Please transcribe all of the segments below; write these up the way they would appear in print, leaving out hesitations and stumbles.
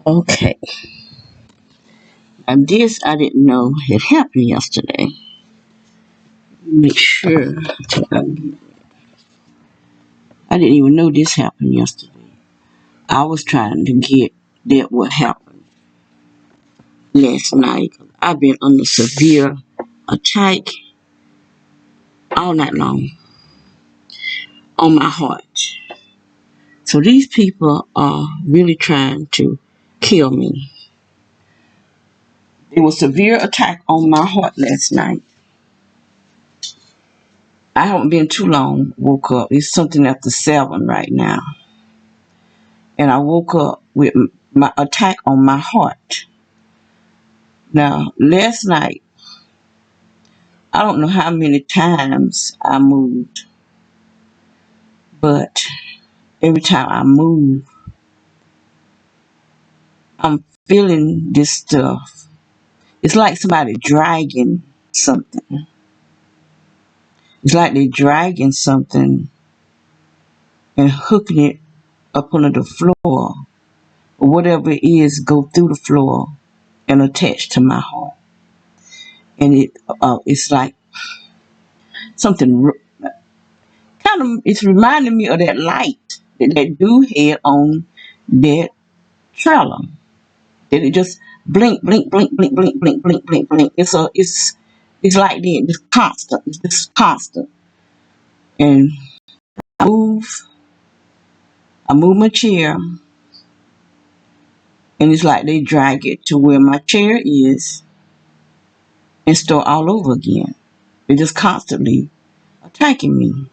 Okay, and this I didn't know it happened yesterday. Make sure I didn't even know this happened yesterday. I was trying to get that what happened last night. I've been under severe attack all night long on my heart. So these people are really trying to kill me. There was severe attack on my heart last night. I haven't been too long. Woke up. It's something after 7 right now, and I woke up with my attack on my heart. Now, last night, I don't know how many times I moved, but every time I move, I'm feeling this stuff. It's like somebody dragging something. It's like they're dragging something and hooking it up under the floor, or whatever it is, go through the floor and attach to my heart. And it's like something kind of. It's reminding me of that light that dude had on that trailer. That it just blink, blink, blink, blink, blink, blink, blink, blink, blink. It's like that. It's constant. It's just constant. And I move, I move my chair, and it's like they drag it to where my chair is and start all over again. They're just constantly attacking me.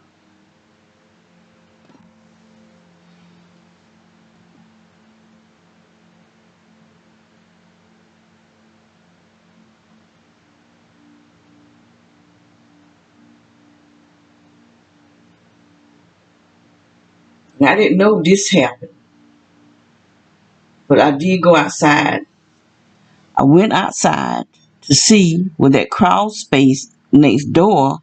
And I didn't know this happened, but I did go outside. I went outside to see where that crawl space next door,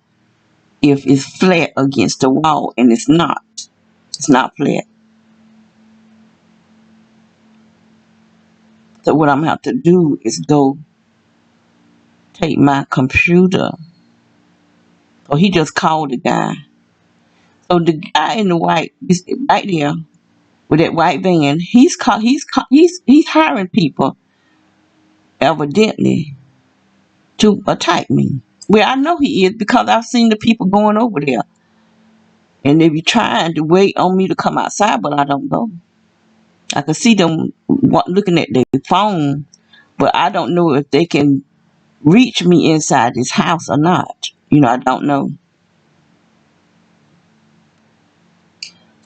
if it's flat against the wall, and it's not. It's not flat. So what I'm gonna have to do is go take my computer. So he just called the guy. So the guy in the white, is right there with that white van. He's hiring people evidently to attack me. Well, I know he is because I've seen the people going over there, and they be trying to wait on me to come outside, but I don't go. I can see them looking at their phone, but I don't know if they can reach me inside this house or not. I don't know.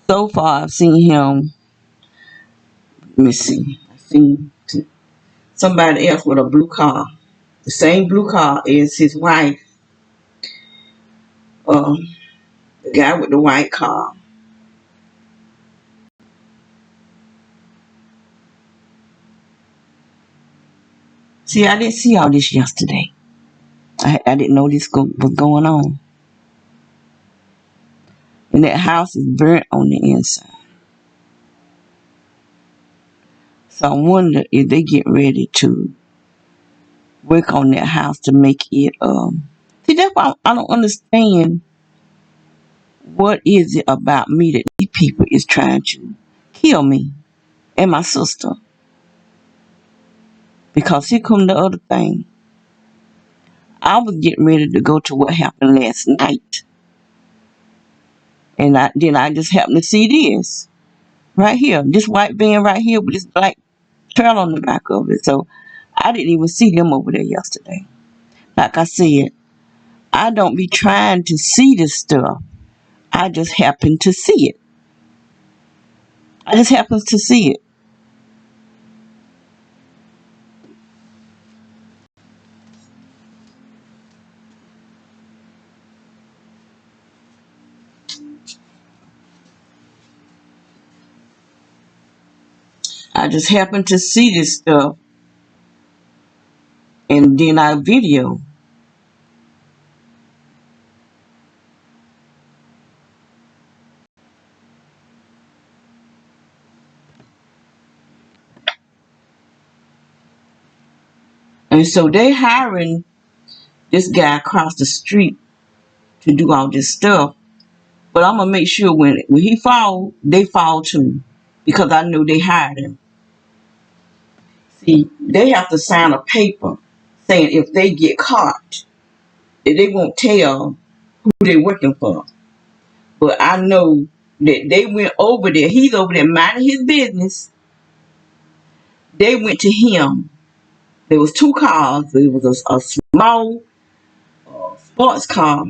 So far, I've seen him. Let me see. I seen somebody else with a blue car, the same blue car as his wife. Um, the guy with the white car. See, I didn't see all this yesterday. I didn't know this was going on. And that house is burnt on the inside. So I wonder if they get ready to work on that house to make it. See, that's why I don't understand. What is it about me that these people is trying to kill me and my sister? Because here come the other thing. I was getting ready to go to what happened last night, and then I just happened to see this right here, this white van right here with this black trail on the back of it. So I didn't even see them over there yesterday. Like I said, I don't be trying to see this stuff. I just happen to see it. I just happens to see it. I just happen to see this stuff, and then I video. And so they hiring this guy across the street to do all this stuff. But I'm gonna make sure when he fall, they fall too, because I know they hired him. See, they have to sign a paper saying if they get caught, that they won't tell who they're working for. But I know that they went over there. He's over there minding his business. They went to him. There was two cars. There was a small sports car,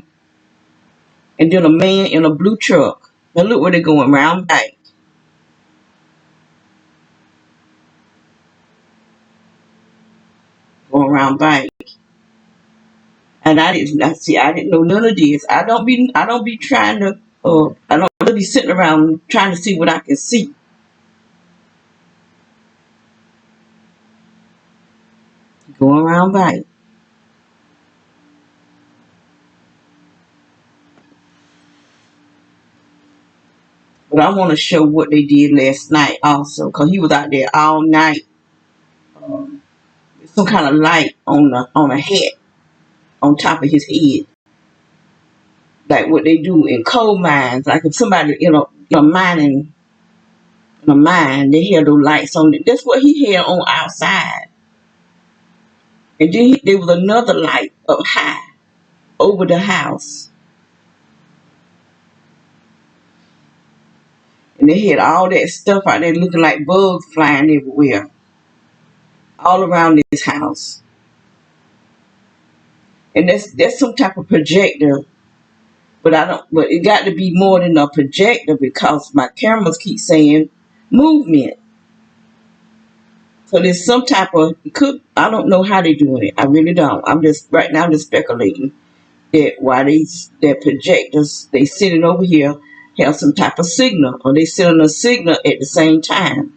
and then a man in a blue truck. Now look where they're going, round back. Going around back. And I didn't know none of this. I don't be trying to I don't be sitting around trying to see what I can see. Going around back. But I want to show what they did last night also, because he was out there all night. Um, some kind of light on a hat on top of his head, like what they do in coal mines. Like if somebody mining in a mine, they had those lights on it. That's what he had on outside. And then there was another light up high over the house, and they had all that stuff out there looking like bugs flying everywhere, all around this house. And that's some type of projector. But I don't. But it got to be more than a projector because my cameras keep saying movement. So there's some type of could. I don't know how they're doing it. I really don't. I'm just right now just speculating that why that projectors they sitting over here have some type of signal, or they sending a signal at the same time.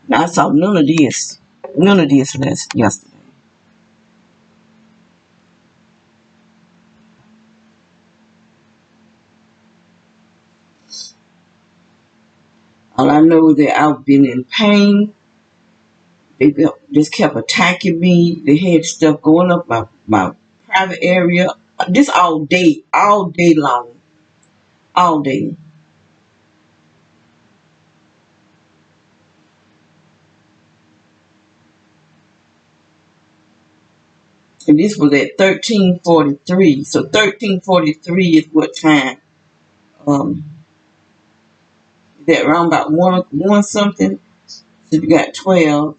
Now I saw none of this yesterday. All I know is that I've been in pain. They just kept attacking me. They had stuff going up my private area. This all day long, all day. And this was at 13:43. So 13:43 is what time? Um, that around about one something. So you got 12,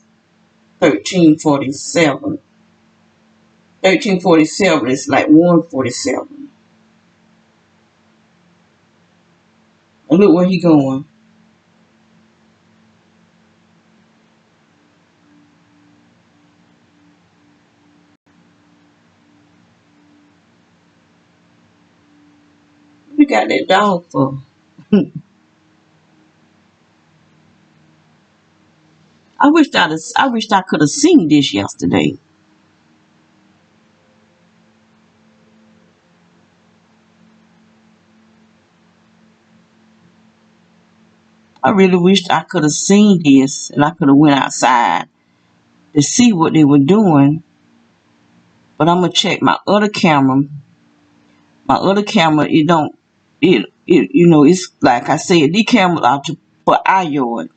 13:47. 13:47 is like 1:47. And look where he going. What you got that dog for? I wished I could have seen this yesterday. I really wished I could have seen this and I could have went outside to see what they were doing. But I'm gonna check my other camera. My other camera, it don't it's like I said, these cameras are for our yard.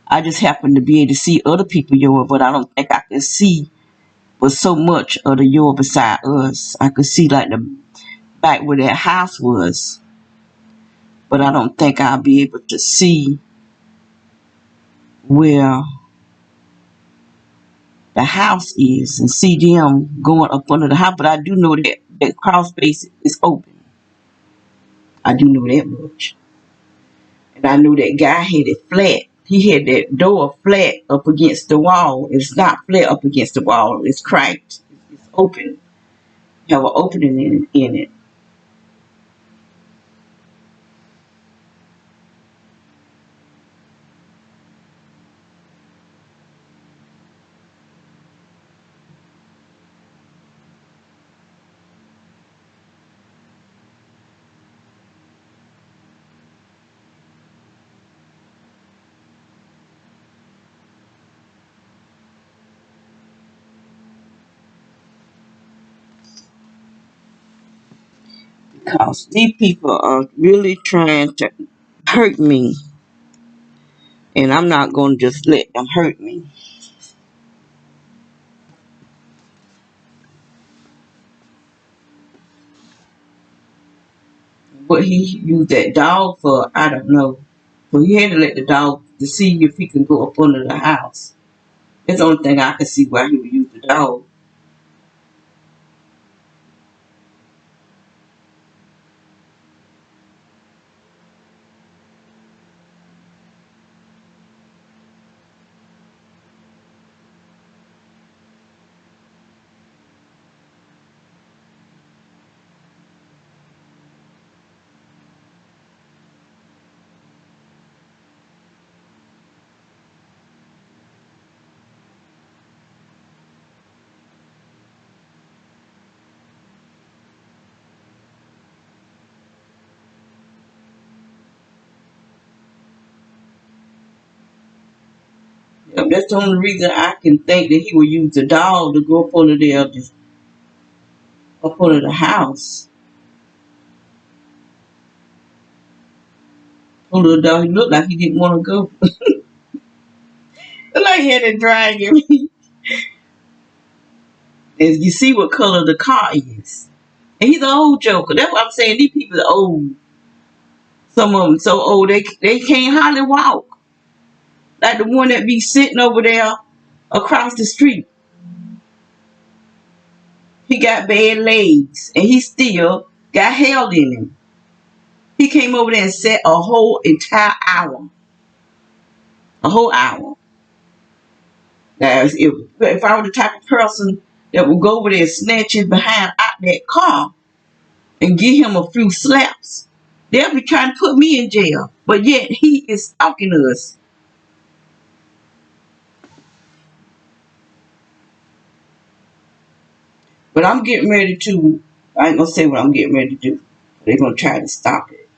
I just happen to be able to see other people's yard, but I don't think I can see with so much of the yard beside us. I could see like the back where that house was, but I don't think I'll be able to see where the house is and see them going up under the house. But I do know that crawl space is open. I do know that much. And I knew that guy had it flat. He had that door flat up against the wall. It's not flat up against the wall. It's cracked. It's open. You have an opening in it. Because these people are really trying to hurt me, and I'm not going to just let them hurt me. What he used that dog for, I don't know. But he had to let the dog to see if he can go up under the house. That's the only thing I can see why he would use the dog. Yep, that's the only reason I can think that he would use the dog to go up under there, up under the house. Under the dog, he looked like he didn't want to go. Looked like he had to drag him. And you see what color the car is. And he's an old joker. That's what I'm saying. These people are old. Some of them so old they can't hardly walk. Like the one that be sitting over there across the street. He got bad legs and he still got held in him. He came over there and sat a whole entire hour. A whole hour. Now, if I were the type of person that would go over there and snatch his behind out that car and give him a few slaps, they'll be trying to put me in jail. But yet he is stalking us. But I'm getting ready to, I ain't gonna say what I'm getting ready to do. They're gonna try to stop it.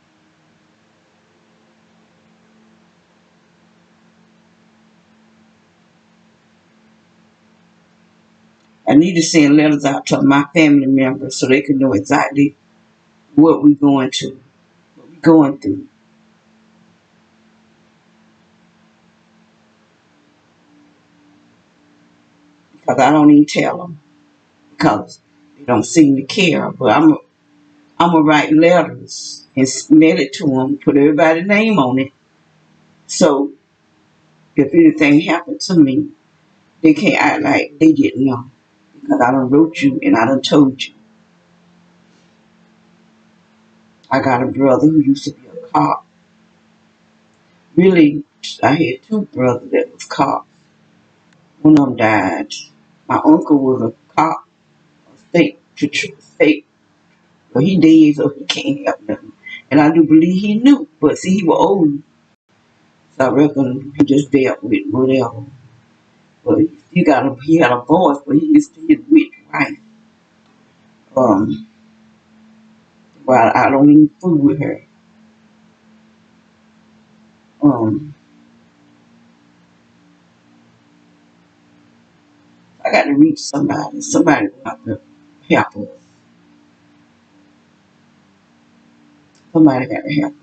I need to send letters out to my family members so they can know exactly what we're going through. Because I don't even tell them because they don't seem to care. But I'm gonna write letters and mail it to them, put everybody's name on it. So if anything happened to me, they can't act like they didn't know because I done wrote you and I done told you. I got a brother who used to be a cop. Really, I had two brothers that was cops. One of them died. My uncle was a cop, a state. Well, he dead, so he can't help nothing. And I do believe he knew, but see, he was old, so I reckon he just dealt with whatever. But he had a voice, but he used to his witch wife. Um, well, I don't even fool with her. Um, I got to reach somebody. Somebody got to help us. Somebody got to help us.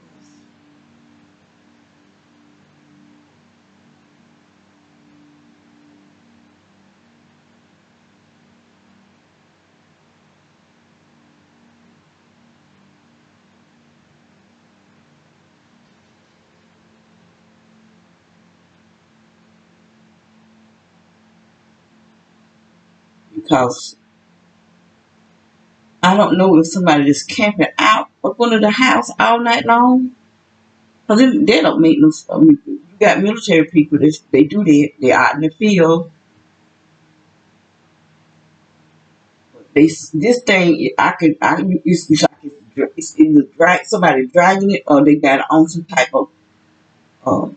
Because I don't know if somebody just camping out up under the house all night long. Because they don't make no. I mean, you got military people that they do that. They're out in the field. This thing it's either somebody dragging it or they got it on some type of uh,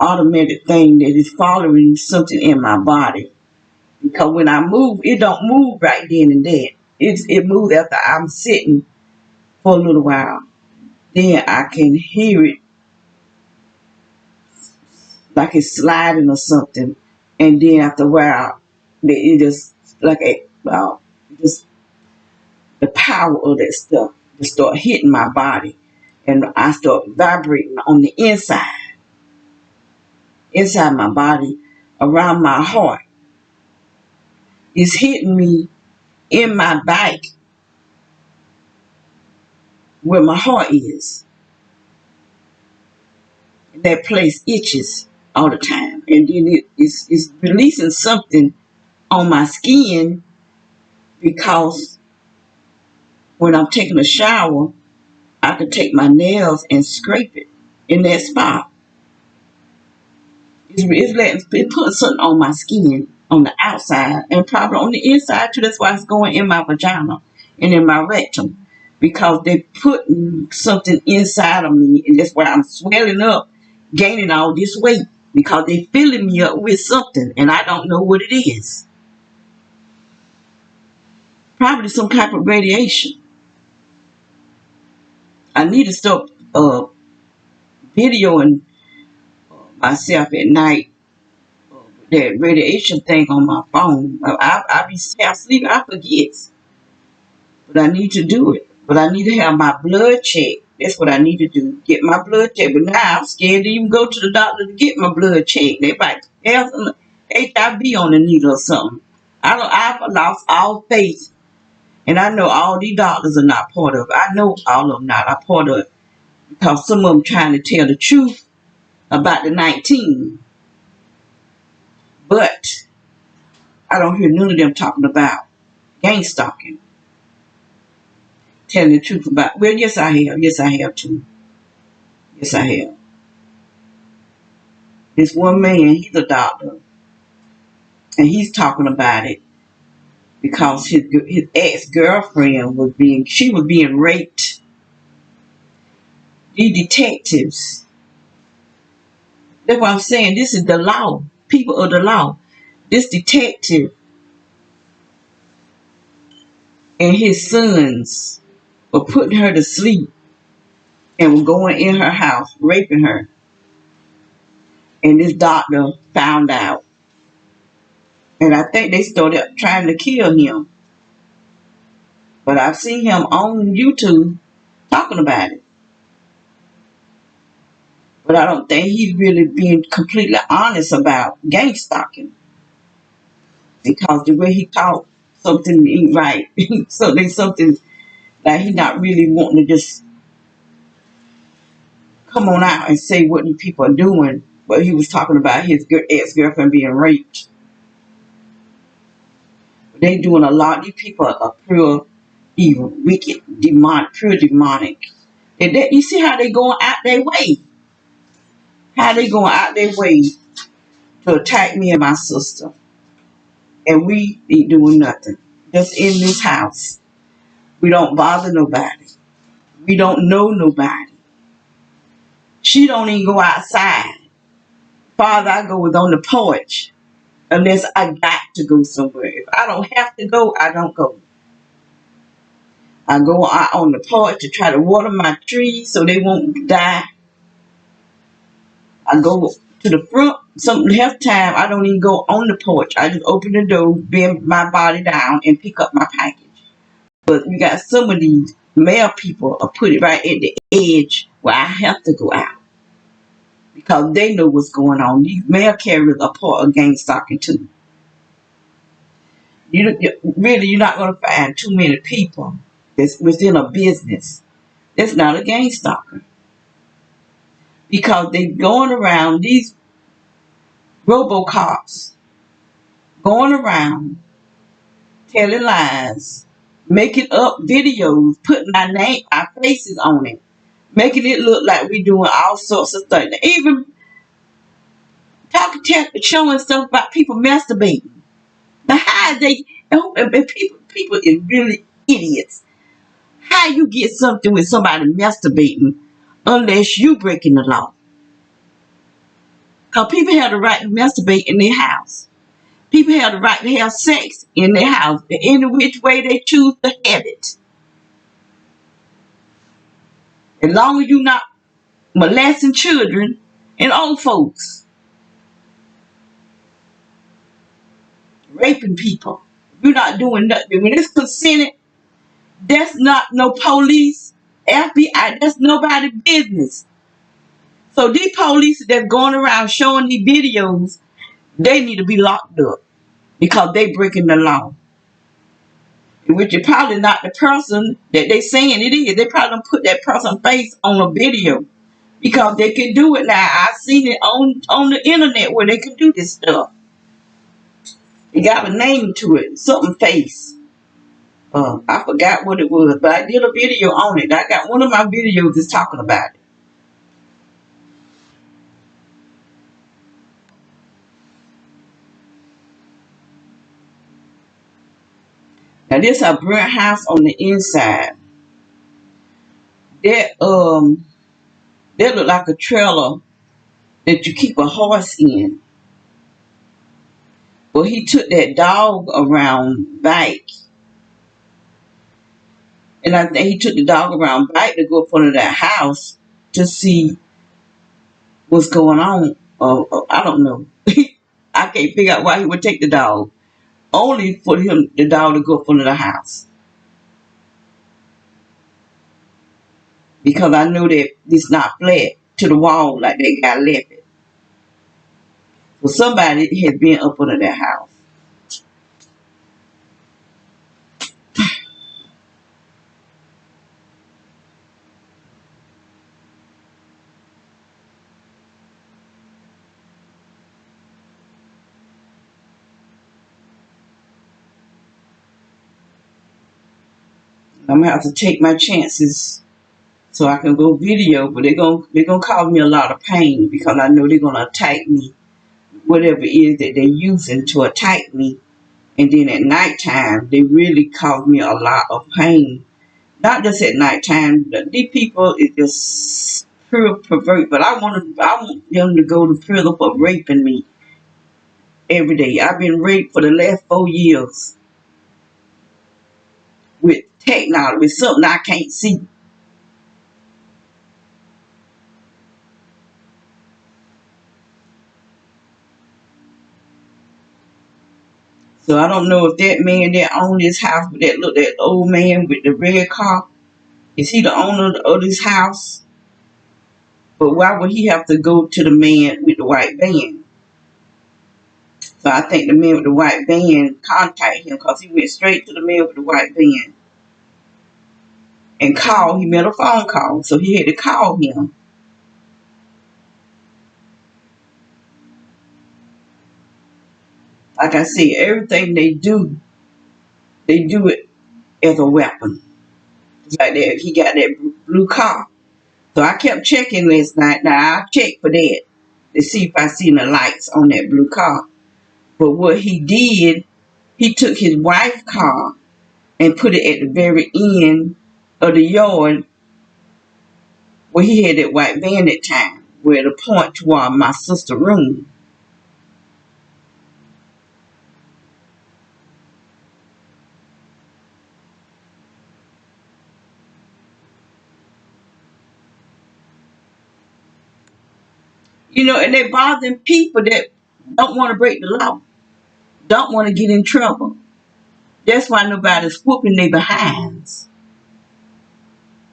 automatic thing that is following something in my body. Because when I move, it don't move right then and there. It moves after I'm sitting for a little while. Then I can hear it like it's sliding or something, and then after a while, it just like a just the power of that stuff to start hitting my body. And I start vibrating on the inside my body, around my heart. It's hitting me in my back where my heart is. And that place itches all the time. And then it's releasing something on my skin because when I'm taking a shower, I can take my nails and scrape it in that spot. It's putting something on my skin on the outside and probably on the inside too. That's why it's going in my vagina and in my rectum because they're putting something inside of me, and that's why I'm swelling up, gaining all this weight because they're filling me up with something and I don't know what it is. Probably some type of radiation. I need to stop videoing myself at night, that radiation thing on my phone. I be half asleep, I forget. But I need to do it. But I need to have my blood checked. That's what I need to do. Get my blood checked. But now I'm scared to even go to the doctor to get my blood checked. They might have some HIV on the needle or something. I've lost all faith. And I know all these doctors are not part of it. I know all of them not a part of it. Because some of them trying to tell the truth about the 19. But I don't hear none of them talking about gang stalking. Telling the truth about, well, yes I have. Yes I have too. Yes I have. This one man, he's a doctor. And he's talking about it because his ex-girlfriend was being raped. These detectives, that's what I'm saying. This is the law. People of the law. This detective and his sons were putting her to sleep and were going in her house, raping her. And this doctor found out. And I think they started trying to kill him. But I've seen him on YouTube talking about it. But I don't think he's really being completely honest about gang stalking. Because the way he talked, something ain't right. So there's something that he's not really wanting to just come on out and say what these people are doing. But he was talking about his ex-girlfriend being raped. They doing a lot. These people are pure evil, wicked, demonic, pure demonic. And you see how they going out their way. How they going out their way to attack me and my sister. And we ain't doing nothing. Just in this house. We don't bother nobody. We don't know nobody. She don't even go outside. Farther I go is on the porch. Unless I got to go somewhere. If I don't have to go, I don't go. I go out on the porch to try to water my trees so they won't die. I go to the front. Some half time I don't even go on the porch. I just open the door, bend my body down, and pick up my package. But you got some of these male people are put it right at the edge where I have to go out because they know what's going on. These male carriers are part of gang stalking too. You're not going to find too many people that's within a business that's not a gang stalker because they going around these RoboCops going around telling lies, making up videos, putting our faces on it, making it look like we're doing all sorts of things. Even showing stuff about people masturbating. Now how they and people is really idiots. How you get something with somebody masturbating unless you breaking the law? Because people have the right to masturbate in their house. People have the right to have sex in their house in any which way they choose to have it. As long as you're not molesting children and old folks, raping people. You're not doing nothing. When it's consented, That's not no police, FBI. That's nobody's business. So these police that's going around showing these videos, they need to be locked up because they breaking the law. Which is probably not the person that they saying it is. They probably don't put that person's face on a video because they can do it now. I've seen it on the internet where they can do this stuff. It got a name to it, something face. I forgot what it was, but I did a video on it. I got one of my videos is talking about it. Now this a burnt house on the inside. That look like a trailer that you keep a horse in. Well, he took that dog around bike, and I think he took the dog around bike to go up under that house to see what's going on. I don't know. I can't figure out why he would take the dog. Only for the dog to go up under the house. Because I know that it's not flat to the wall like that guy left it. So somebody has been up under that house. I'm gonna have to take my chances so I can go video, but they're gonna cause me a lot of pain because I know they're gonna attack me, whatever it is that they're using to attack me. And then at nighttime, they really cause me a lot of pain. Not just at nighttime. These people is just pure pervert, but I want them to go to prison for raping me every day. I've been raped for the last 4 years with technology, with something I can't see. So I don't know if that man that owned this house, that old man with the red car, is he the owner of this house? But why would he have to go to the man with the white van? So I think the man with the white van contacted him because he went straight to the man with the white van and called. He made a phone call, so he had to call him. Like I said, everything they do it as a weapon. It's like that. He got that blue car. So I kept checking last night. Now I checked for that to see if I seen the lights on that blue car. But what he did, he took his wife's car and put it at the very end of the yard where he had that white van at time, where the point toward my sister's room. And they bothering people that don't want to break the law, don't want to get in trouble. That's why nobody's whooping their behinds.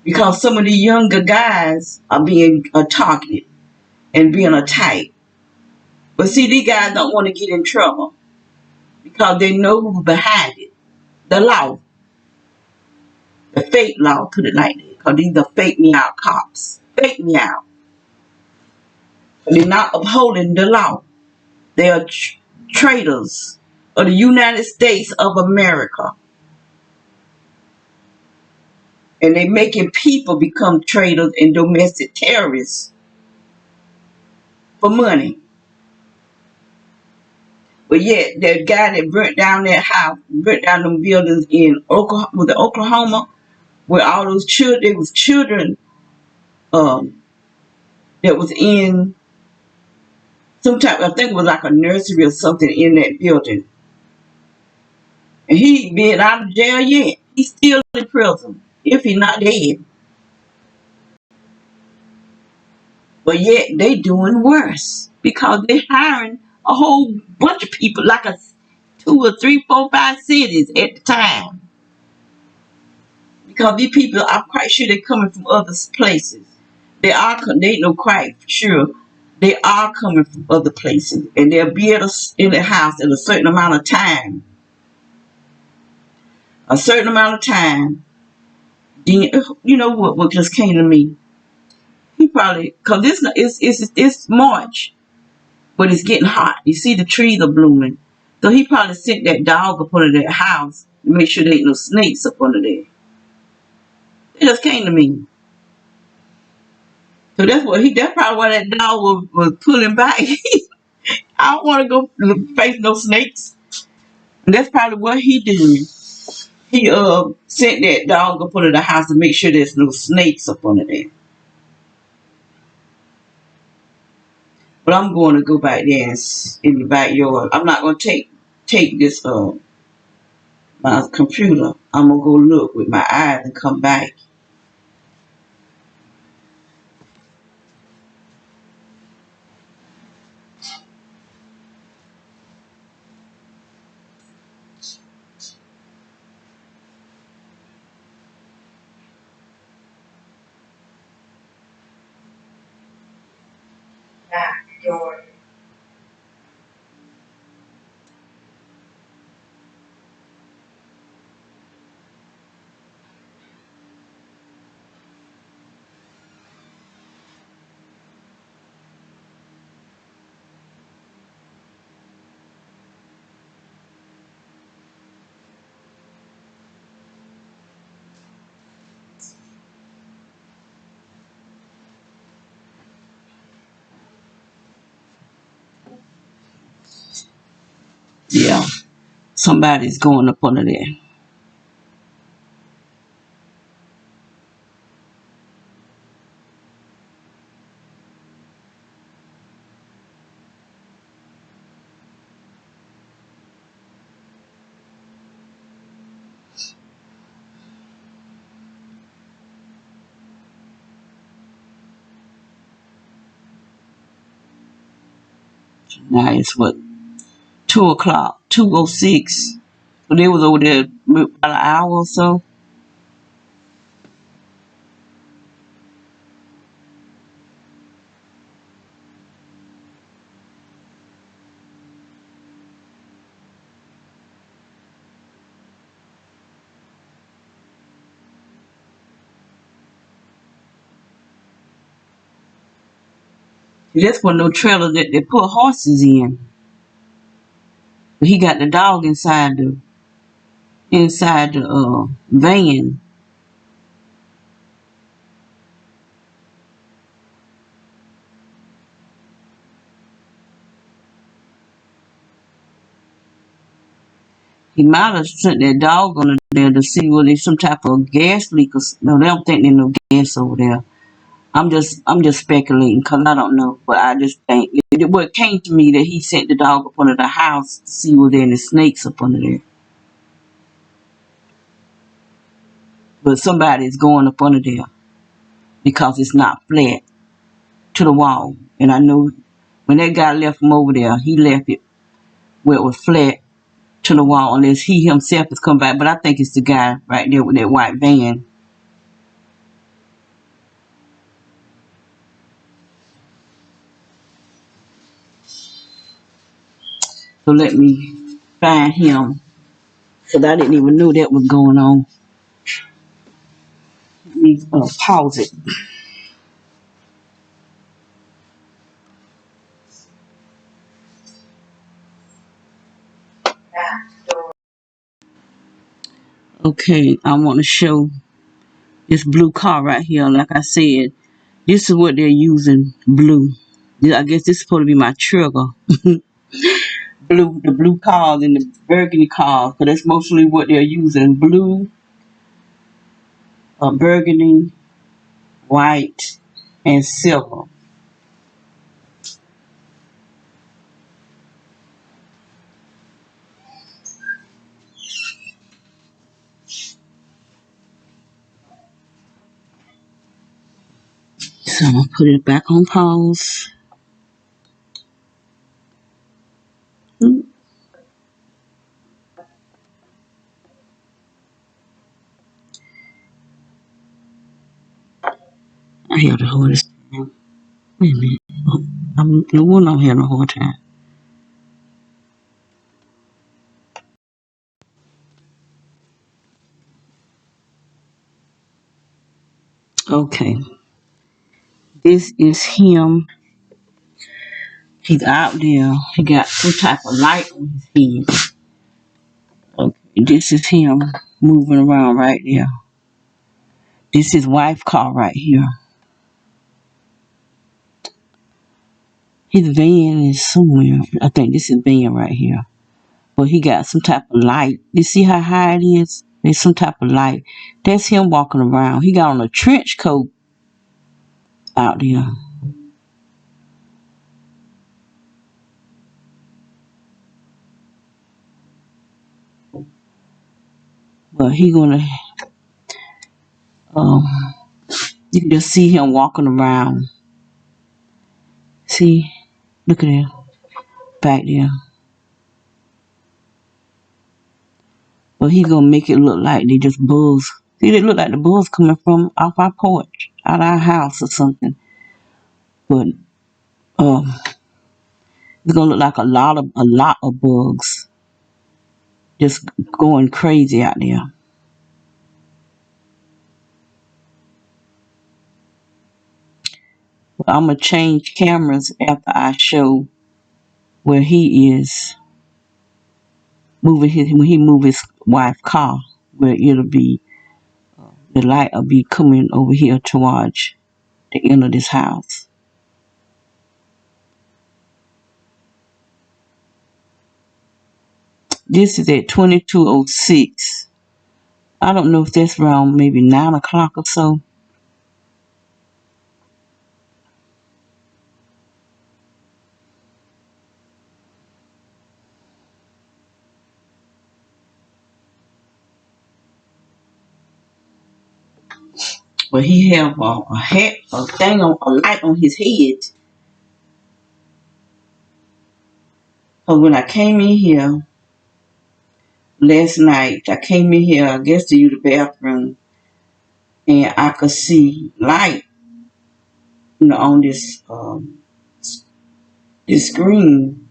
Because some of the younger guys are being targeted and being attacked. But see, these guys don't want to get in trouble because they know who's behind it. The law. The fake law, put it like that. Because these are fake me out cops. Fake me out. They're not upholding the law. They are traitors of the United States of America. And they're making people become traitors and domestic terrorists for money. But yet, that guy that burnt down that house, burnt down them buildings in Oklahoma, where all those children, there was children that was in some type, I think it was like a nursery or something in that building. And he been out of jail yet. He's still in prison, if he's not dead. But yet, they doing worse because they're hiring a whole bunch of people, like 2 or 3, 4, 5 cities at the time. Because these people, I'm quite sure they're coming from other places. They ain't no quite sure. They are coming from other places, and they'll be in the house at a certain amount of time. A certain amount of time. Then, you know what just came to me? He probably, because it's March, but it's getting hot. You see the trees are blooming. So he probably sent that dog up under that house to make sure there ain't no snakes up under there. It just came to me. So that's probably why that dog was pulling back. I don't want to go face no snakes. And that's probably what he did. He sent that dog up under the house to make sure there's no snakes up under there. But I'm going to go back there in the backyard. I'm not going to take this my computer. I'm gonna go look with my eyes and come back. Backyard. Yeah, somebody's going up under there. Now it's what 2 o'clock, 2:06. So they was over there about an hour or so. That's one of no trailer that they put horses in. But he got the dog inside the van. He might have sent that dog on there to see whether there's some type of gas leak. No, they don't think there's no gas over there. I'm just speculating because I don't know, but I just think what came to me that he sent the dog up under the house to see were there any snakes up under there. But somebody's going up under there because it's not flat to the wall. And I know when that guy left him over there, he left it where it was flat to the wall unless he himself has come back. But I think it's the guy right there with that white van. So let me find him because I didn't even know that was going on. Let me pause it. Okay, I want to show this blue car right here. Like I said, this is what they're using, blue. I guess this is supposed to be my trigger. The blue cars and the burgundy cars, because that's mostly what they're using. Blue, burgundy, white, and silver. So I'm going to put it back on pause. I have the hardest time. Wait a minute. Oh, I'm the one I'm having a hard time. Okay. This is him. He's out there. He got some type of light on his head. Okay. This is him moving around right there. This is his wife's car right here. His van is somewhere. I think this is van right here. But he got some type of light. You see how high it is? There's some type of light. That's him walking around. He got on a trench coat out there. But he gonna um you can just see him walking around. See? Look at him back there. But he's gonna make it look like they just bugs. See, they look like the bugs coming from off our porch, out our house or something. But um it's gonna look like a lot of bugs just going crazy out there. But I'm gonna change cameras after I show where he is moving his when he move his wife's car, where it'll be the light will be coming over here towards the end of this house. This is at 2206. I don't know if that's around maybe 9 o'clock or so. But he have a hat, a thing on a light on his head. So when I came in here last night, I came in here, I guess to use the bathroom, and I could see light, on this screen.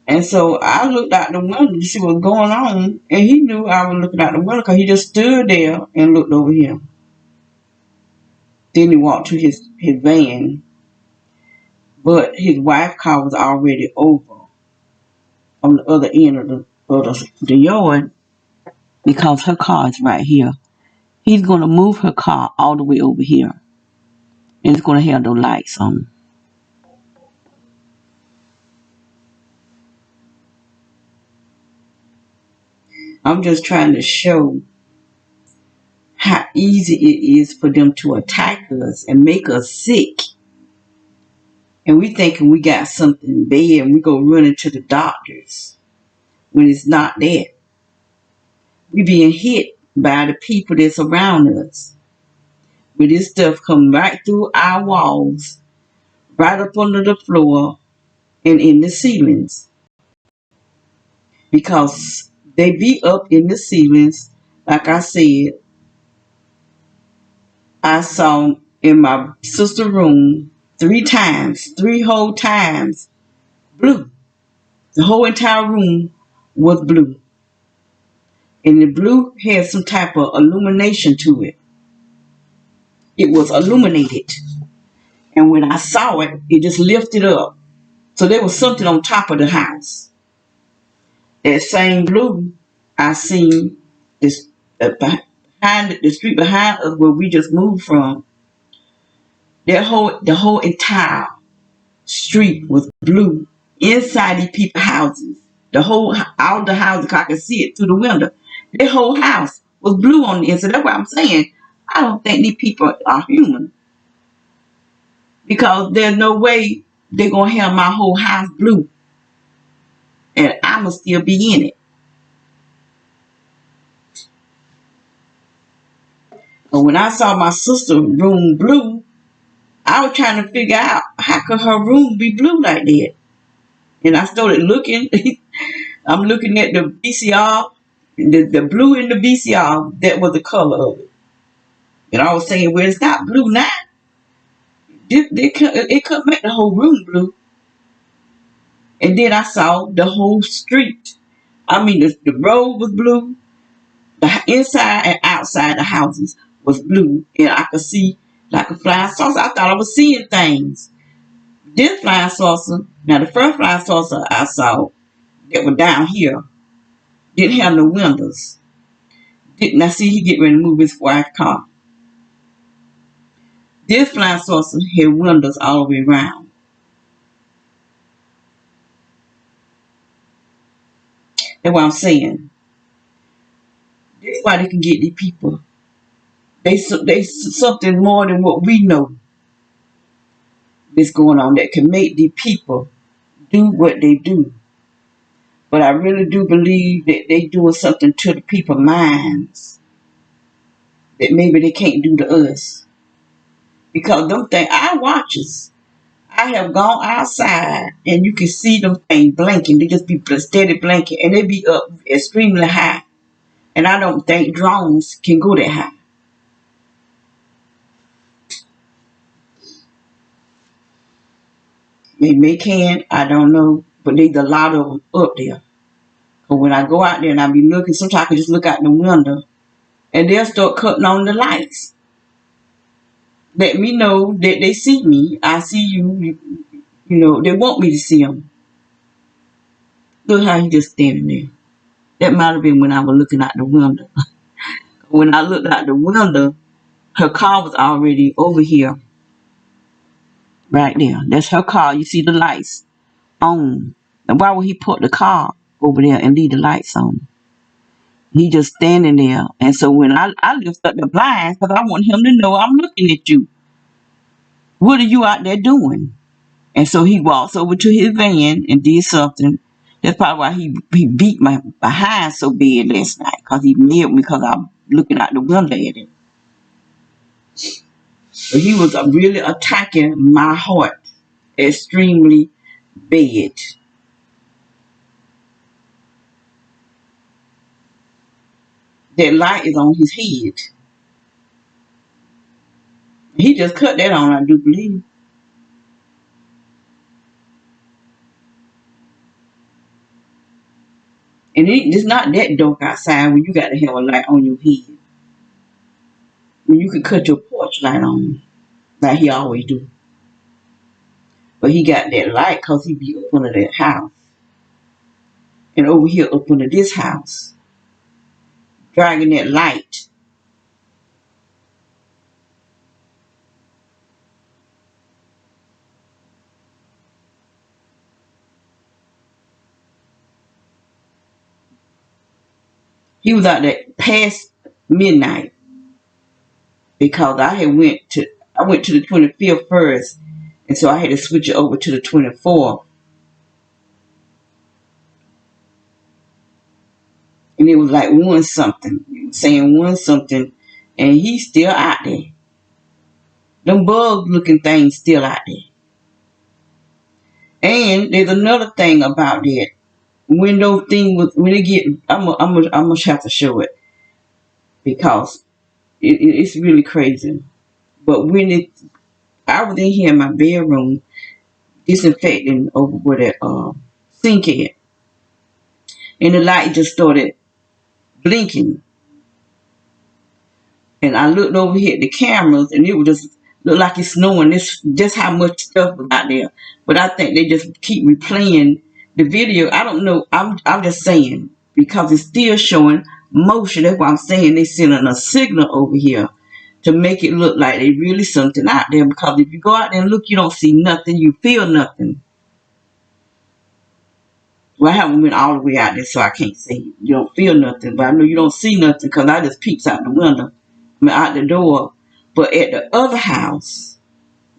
And so I looked out the window to see what's going on, and he knew I was looking out the window because he just stood there and looked over here. Then he walked to his van, but his wife's car was already over on the other end of the yard because her car is right here. He's going to move her car all the way over here, and it's going to have those lights on. I'm just trying to show how easy it is for them to attack us and make us sick. And we thinking we got something bad and we go running to the doctors when it's not that. We being hit by the people that's around us. With this stuff coming right through our walls, right up under the floor and in the ceilings. Because they be up in the ceilings, like I said, I saw in my sister's room 3 times, 3 whole times, blue. The whole entire room was blue. And the blue had some type of illumination to it. It was illuminated. And when I saw it, it just lifted up. So there was something on top of the house. That same blue, I seen this behind the street behind us where we just moved from. The whole entire street was blue inside these people's houses. All the houses, I could see it through the window. Their whole house was blue on the inside. That's what I'm saying. I don't think these people are human, because there's no way they're gonna have my whole house blue, and I'ma still be in it. But when I saw my sister's room blue, I was trying to figure out how could her room be blue like that. And I started looking. I'm looking at the VCR, the blue in the VCR. That was the color of it. And I was saying, well, it's not blue now. It could make the whole room blue. And then I saw the whole street. I mean, the road was blue. The inside and outside the houses was blue. And I could see like a flying saucer. I thought I was seeing things. This flying saucer, now the first flying saucer I saw that was down here, didn't have no windows. Now see, he get ready to move his wife's car. This flying saucer had windows all the way around. That's what I'm saying. That's why they can get these people. They something more than what we know that's going on that can make these people do what they do. But I really do believe that they doing something to the people's minds that maybe they can't do to us. Because them things, I watches. I have gone outside and you can see them things blinking. They just be steady blinking and they be up extremely high. And I don't think drones can go that high. Maybe they can, I don't know. But there's a lot of them up there. But when I go out there and I be looking, sometimes I can just look out the window and they'll start cutting on the lights. Let me know that they see me. I see you. You know, they want me to see them. Look how he just standing there. That might have been when I was looking out the window. When I looked out the window, her car was already over here. Right there. That's her car. You see the lights on. And why would he put the car over there and leave the lights on? He just standing there. And so when I lift up the blinds, because I want him to know I'm looking at you. What are you out there doing? And so he walks over to his van and did something. That's probably why he beat my behind so bad last night. Because he nailed me because I'm looking out the window at him. But he was really attacking my heart extremely bad. That light is on his head. He just cut that on, I do believe. And it's not that dark outside when you got to have a light on your head. When you can cut your porch light on, like he always do. But he got that light because he be up under that house. And over here up under this house. Dragging that light. He was out there past midnight. Because I went to the 25th first. And so I had to switch it over to the 24th. And it was like one something, saying one something, and he's still out there. Them bug looking things still out there. And there's another thing about that. When those things, when they get, I'm gonna have to show it because it's really crazy. But when I was in here in my bedroom disinfecting over where that sink at, and the light just started blinking. And I looked over here at the cameras, and it would just look like it's snowing. It's just how much stuff was out there. But I think they just keep replaying the video. I don't know. I'm just saying because it's still showing motion. That's why I'm saying they sending a signal over here to make it look like they really something out there. Because if you go out there and look, you don't see nothing. You feel nothing. Well, I haven't went all the way out there, so I can't say you don't feel nothing. But I know you don't see nothing because I just peeks out the window. I mean, out the door. But at the other house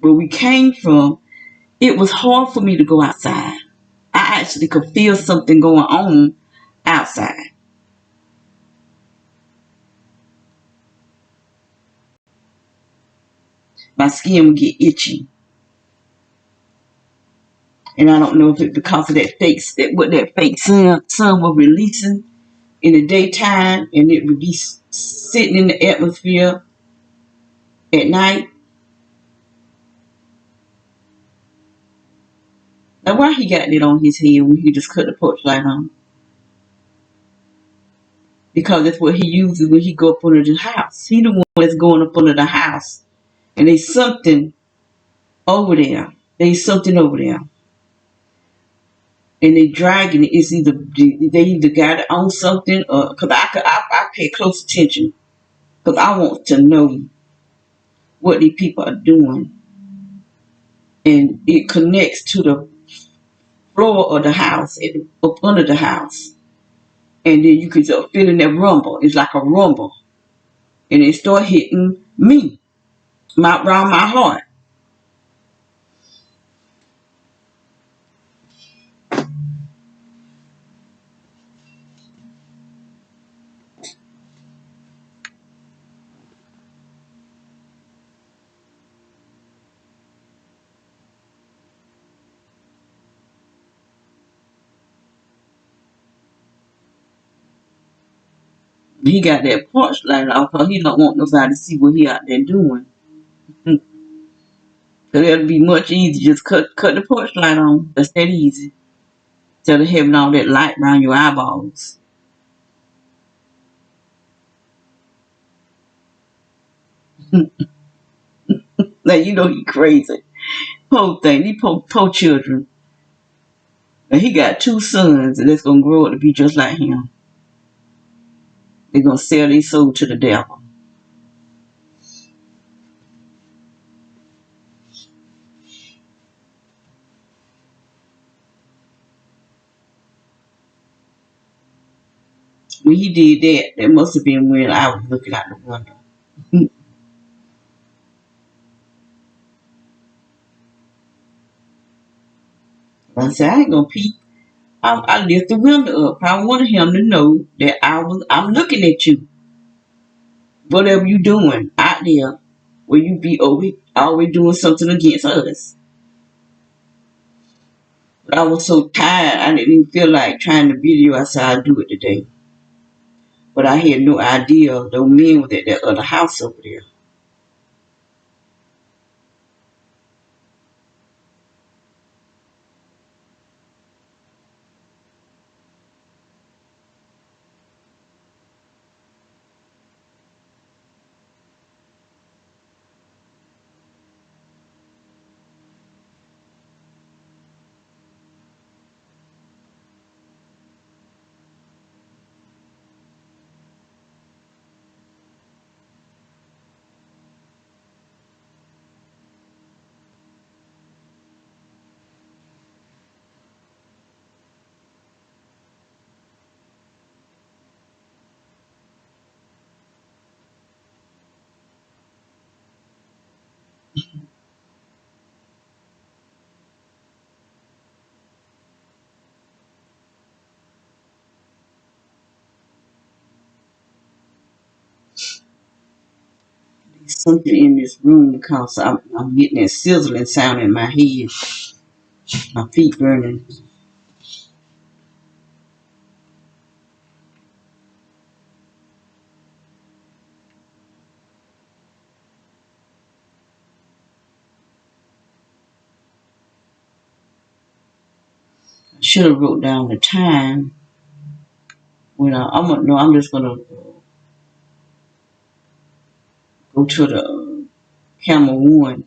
where we came from, it was hard for me to go outside. I actually could feel something going on outside. My skin would get itchy. And I don't know if it's because of that fake sun was releasing in the daytime and it would be sitting in the atmosphere at night. Like why he got it on his head when he just cut the porch light on? Because that's what he uses when he go up under the house. He the one that's going up under the house. And there's something over there. There's something over there. And they dragging it. It's either they either got it on something or because I pay close attention because I want to know what these people are doing. And it connects to the floor of the house, up under the house. And then you can start feeling that rumble. It's like a rumble. And it start hitting me, around my heart. He got that porch light off because he don't want nobody to see what he out there doing. Because it'll be much easier just cut the porch light on. That's that easy. Instead of having all that light around your eyeballs. Like, you know he crazy. Poor thing. These poor children. And he got two sons and that's going to grow up to be just like him. They're going to sell their soul to the devil. When he did that, that must have been when I was looking out the window. I said, I ain't going to peek. I lift the window up. I wanted him to know that I'm looking at you. Whatever you doing out there, where you be always doing something against us. But I was so tired, I didn't even feel like trying to video. I said, I'll do it today. But I had no idea those men was at that other house over there. There's something in this room because I'm getting that sizzling sound in my head. My feet burning. I should have wrote down the time. When I'm just gonna go to the camera one.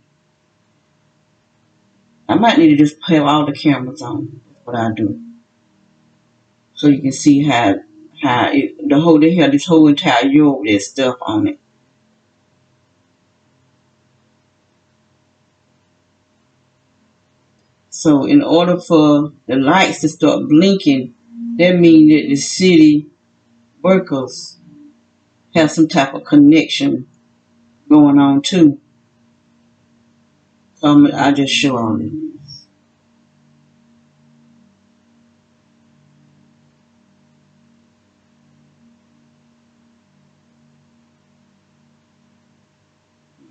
I might need to just have all the cameras on. That's what I do. So you can see how they have this whole entire year with that stuff on it. So in order for the lights to start blinking, that means that the city workers have some type of connection going on too. So I just show all it.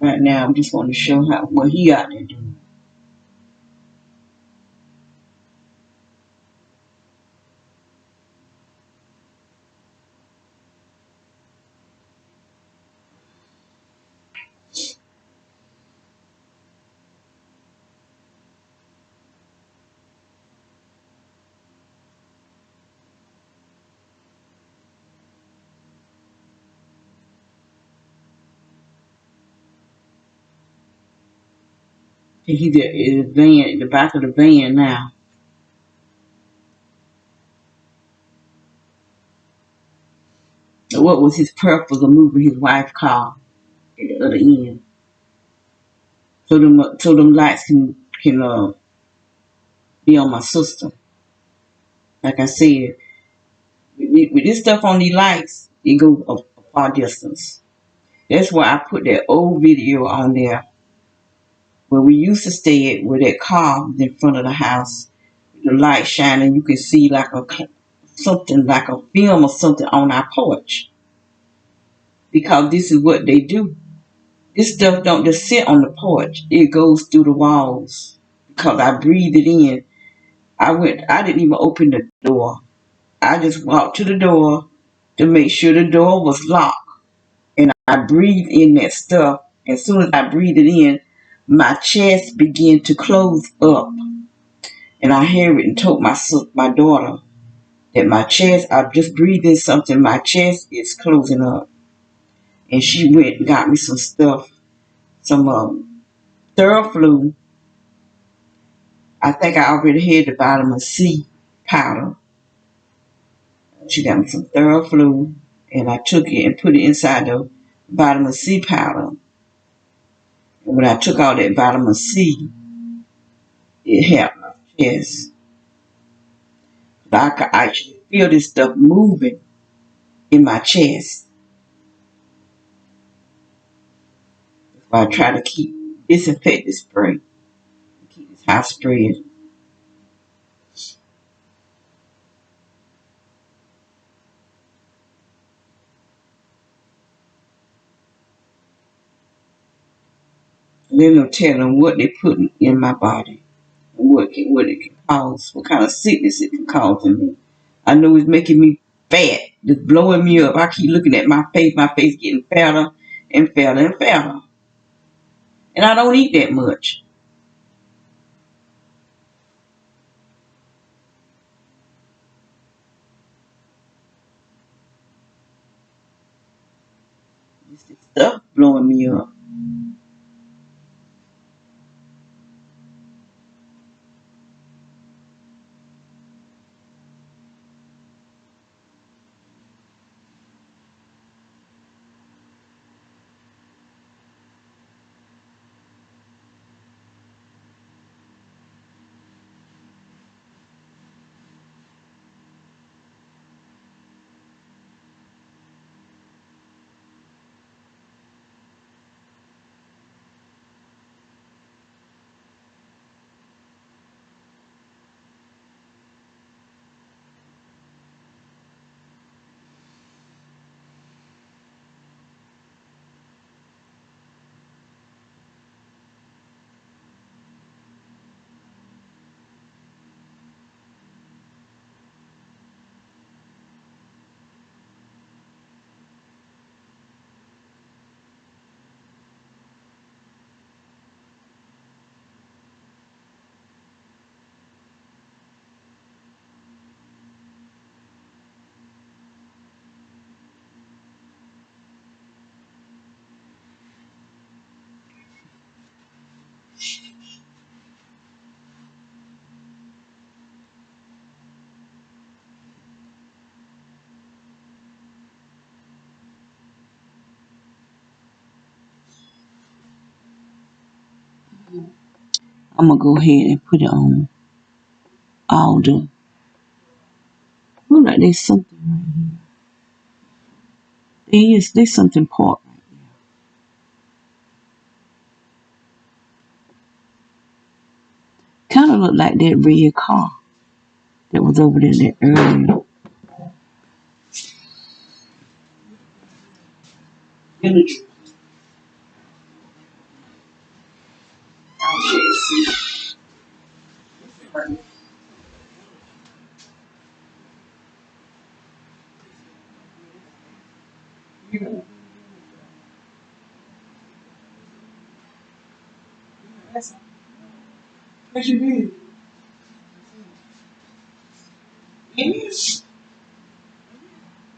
Right now, I just want to show what he out there doing. He's in the van, in the back of the van now. What was his purpose of moving his wife's car at the other end? So them lights can be on my sister. Like I said, with this stuff on these lights, it go a far distance. That's why I put that old video on there where we used to stay at, where that car was in front of the house, the light shining, you can see like something like a film or something on our porch. Because this is what they do. This stuff don't just sit on the porch; it goes through the walls. Because I breathed it in. I didn't even open the door. I just walked to the door to make sure the door was locked. And I breathed in that stuff. As soon as I breathed it in, my chest began to close up. And I heard it and told my daughter that my chest, I just breathed in something, my chest is closing up. And she went and got me some stuff, some Theraflu. I think I already had the vitamin C powder. She got me some Theraflu, and I took it and put it inside the vitamin C powder. And when I took all that vitamin C, it helped my chest. I could actually feel this stuff moving in my chest. That's why I try to keep disinfectant spray, keep this house sprayed. And then they'll tell them what they put in my body and what it can cause, what kind of sickness it can cause in me. I know it's making me fat, just blowing me up. I keep looking at my face getting fatter and fatter and fatter. And I don't eat that much. This stuff blowing me up. I'm gonna go ahead and put it on all the. Look like there's something right here. There's something part. Kind of look like that red car that was over there that earlier. What you did? Yes.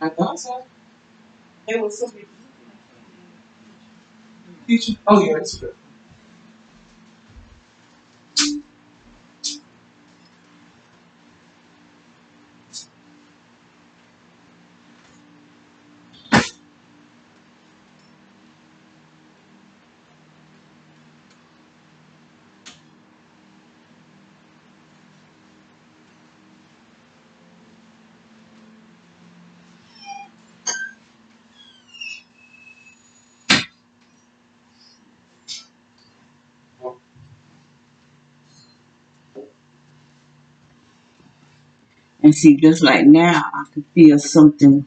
I thought so. It was something. Teacher. Oh yeah, that's good. And see, just like now, I can feel something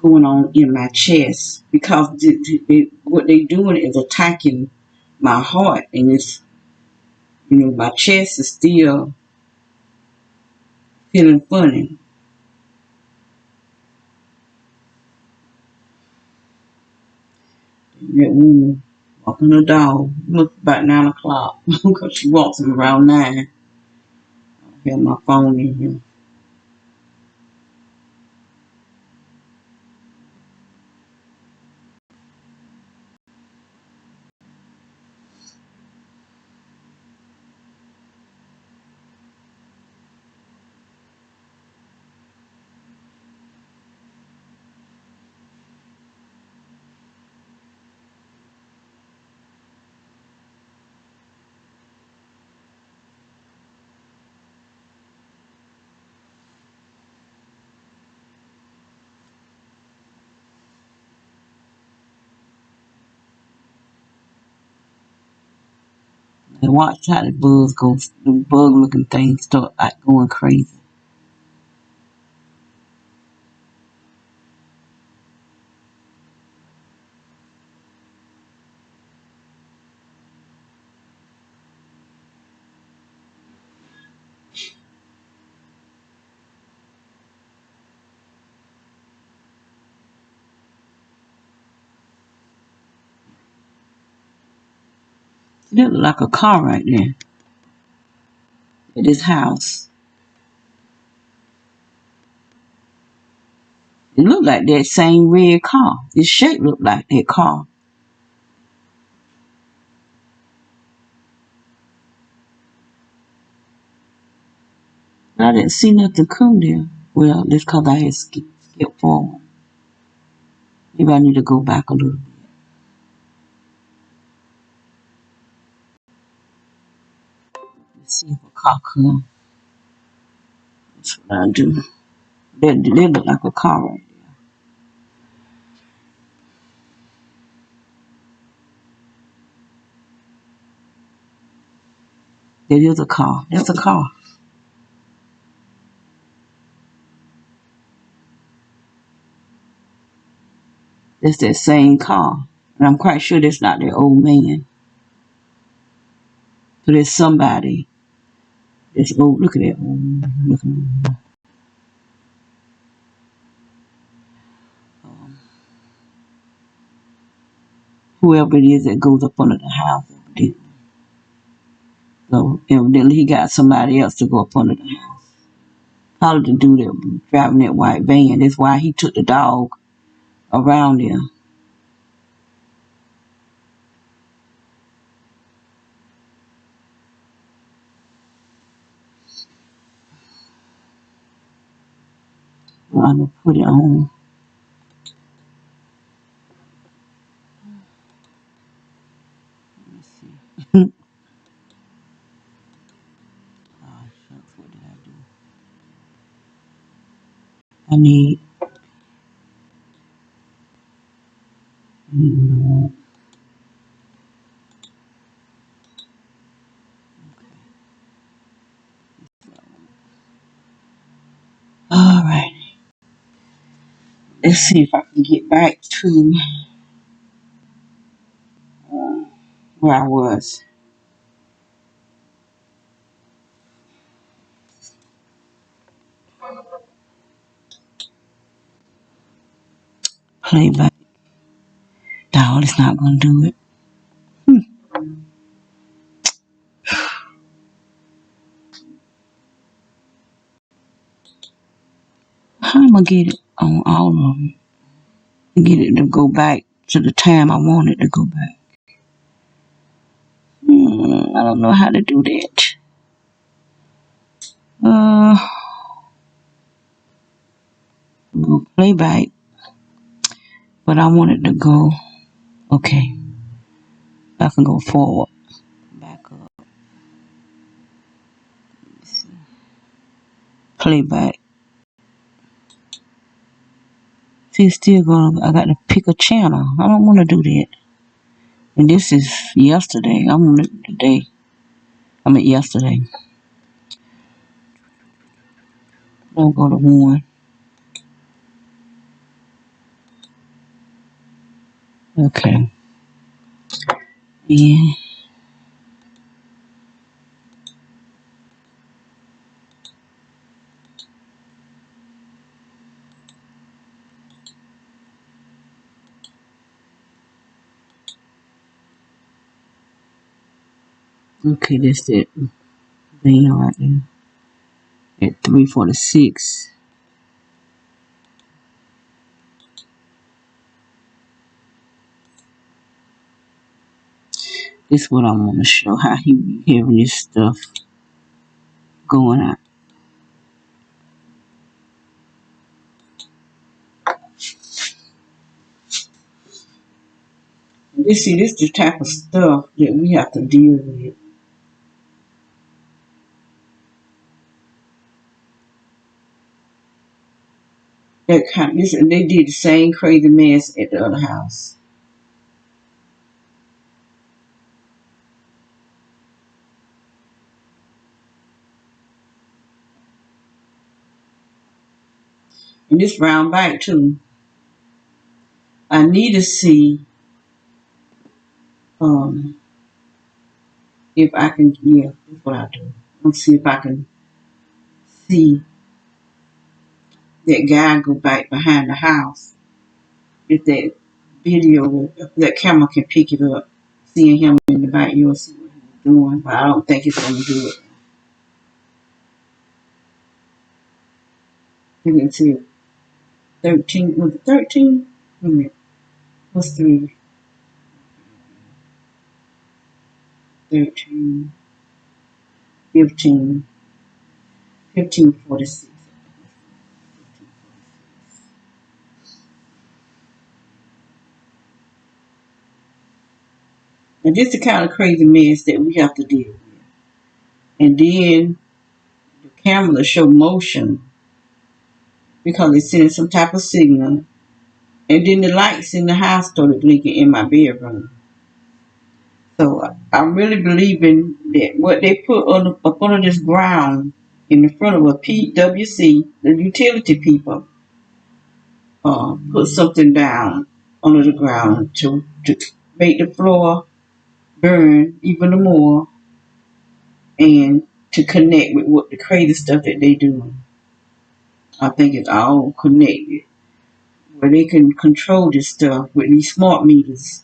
going on in my chest because what they doing is attacking my heart, and it's, my chest is still feeling funny. That woman walking her dog. Look about 9 o'clock because she walks him around 9. I have my phone in here. And watch how the bugs go, the bug looking things start like going crazy. It look like a car right there at this house. It looked like that same red car. This shape looked like that car. I didn't see nothing come there. Well, that's because I had skipped forward. Maybe I need to go back a little bit. Let's see if a car comes. That's what I do. That look like a car right there. That is a car. That's a car. That's that same car. And I'm quite sure that's not that old man. So there's somebody that's old. Look at that old. Look at that. Whoever it is that goes up under the house. So evidently he got somebody else to go up under the house. Probably the dude that driving that white van. That's why he took the dog around there. I'm gonna put it on. Let's see. Oh, shucks, what did I do? I need what I want. All right. Let's see if I can get back to where I was. Playback. No, it's not gonna do it. How am I gonna get it on all of them? Get it to go back to the time I want it to go back. I don't know how to do that. Go playback, but I want it to go. Okay, I can go forward, back up, playback. See, it's still going. I got to pick a channel. I don't want to do that. And this is yesterday. I want it today. I mean yesterday. Don't go to 1. Okay. Yeah. Okay, that's that van right there. At 346. This is what I want to show, how he be having this stuff going on. This the type of stuff that we have to deal with. That kind this they did the same crazy mess at the other house. And this round back too. I need to see um if I can, yeah, that's what I do. Let's see if I can see that guy go back behind the house. If that video, if that camera can pick it up, seeing him in the back, you'll see what he's doing. But I don't think it's gonna do it. You can see 13, was it 13? Wait a minute. What's 3? 13, 15, 1546. And this is the kind of crazy mess that we have to deal with. And then the camera show motion because it's sending some type of signal. And then the lights in the house started blinking in my bedroom. So I'm really believing that what they put up under this ground in the front of a PWC, the utility people, put something down under the ground to make the floor burn even more and to connect with what the crazy stuff that they do. I think it's all connected where they can control this stuff with these smart meters.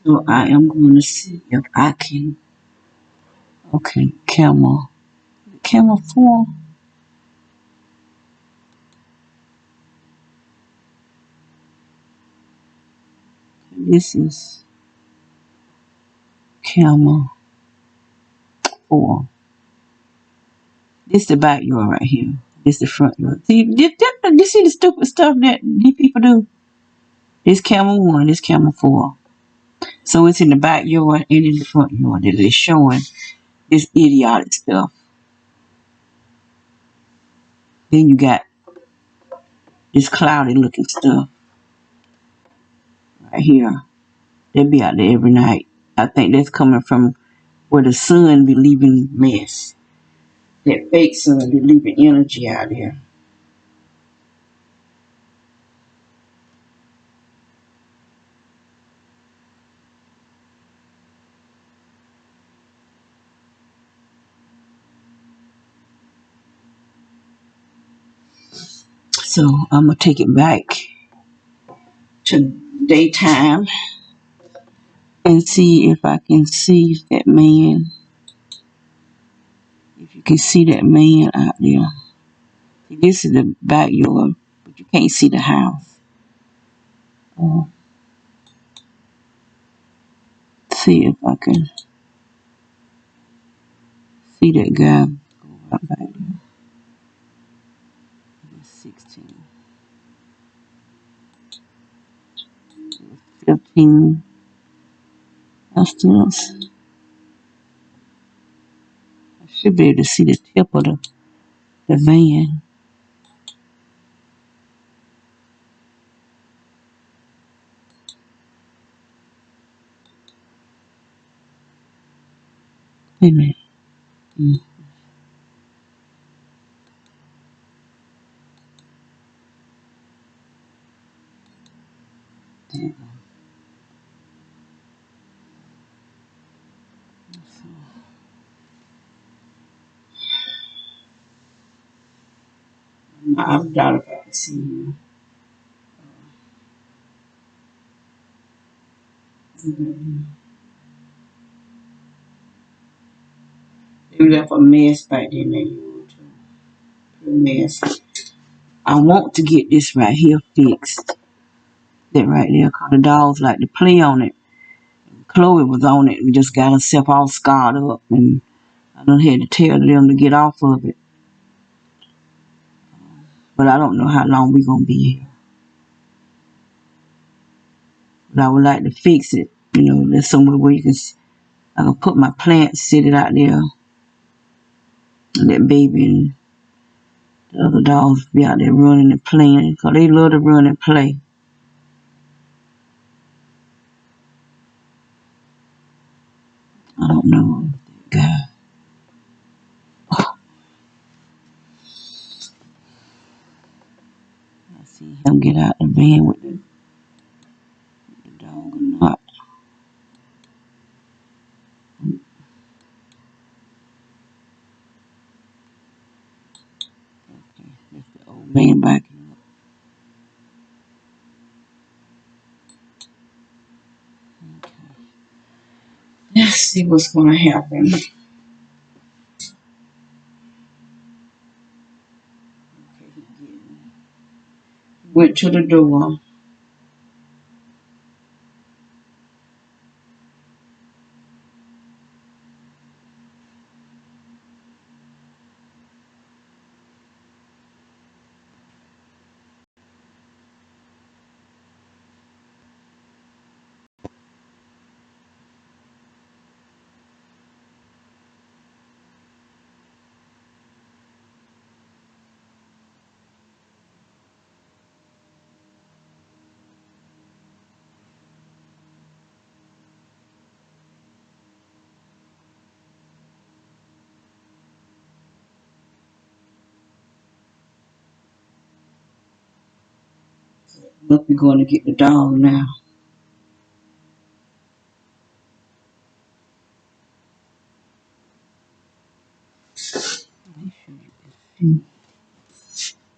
So I am going to see if I can. Okay, camera. Camera 4. This is camera 4. This the backyard right here. This the front yard. See, you see the stupid stuff that these people do? This camera 1, this camera 4. So it's in the backyard and in the front yard that they're showing this idiotic stuff. Then you got this cloudy looking stuff right here. They be out there every night. I think that's coming from where the sun be leaving mess. That fake sun be leaving energy out there. So I'm gonna take it back to daytime and see if I can see that man. If you can see that man out there. See, this is the backyard, but you can't see the house. See if I can see that guy go right back there. 16. 15. I should be able to see the tip of the van. Amen. Mm. I doubt if I can see you. Mhm. They left a mess back there in that yard too. A mess. I want to get this right here fixed. That right there, cause the dogs like to play on it. Chloe was on it and just got herself all scarred up, and I done had to tell them to get off of it. But I don't know how long we gonna be here. But I would like to fix it. You know, there's somewhere where you can. I can put my plants, sit it out there, and that baby and the other dogs be out there running and playing, cause they love to run and play. I don't know. God, I see him get out the van with the dog or not. Okay, that's the old man backing up. Let's see what's gonna happen. Okay, went to the door. Look, we're going to get the dog now.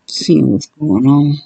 See what's going on.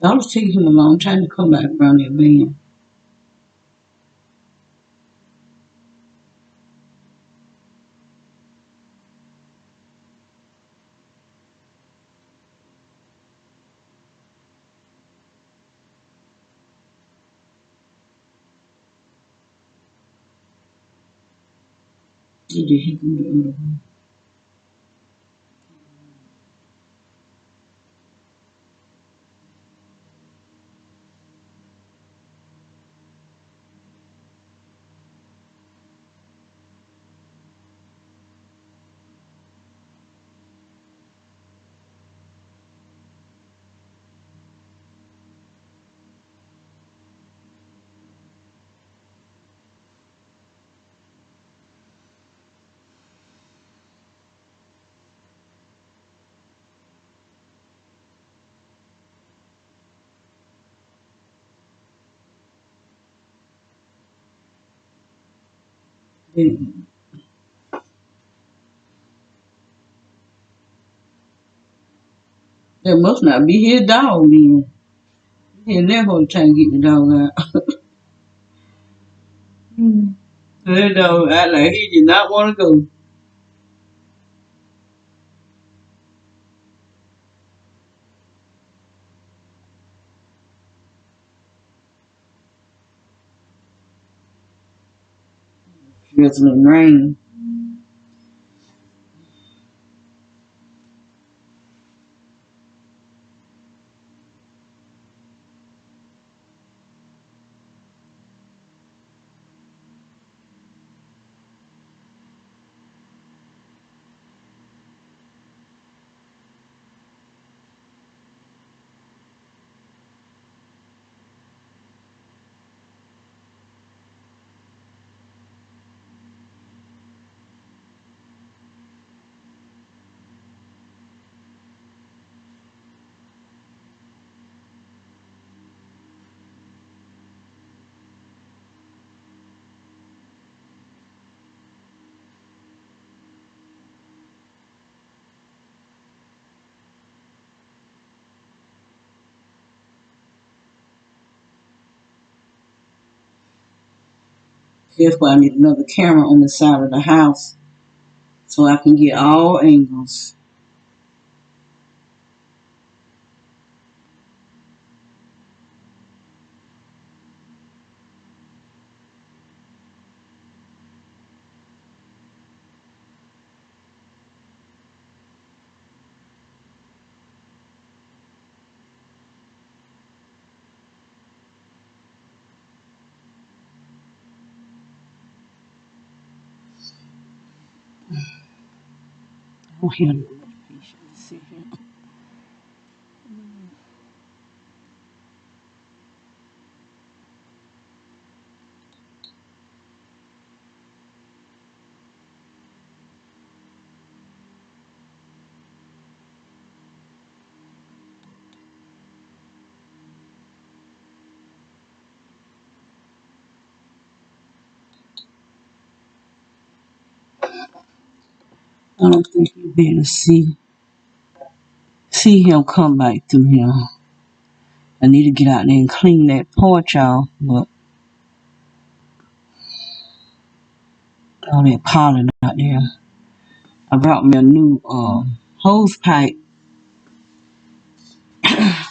That was taking him a long time to come back around that van. He did. He go the other way. That must not be his dog then. He left all the time to get the dog out. That dog act like he did not want to go. Drizzling rain. That's why I need another camera on the side of the house so I can get all angles. Oh, here, let's see here. I don't think you'll be able to see him come back through here. I need to get out there and clean that porch off, but all that pollen out there. I brought me a new hose pipe. I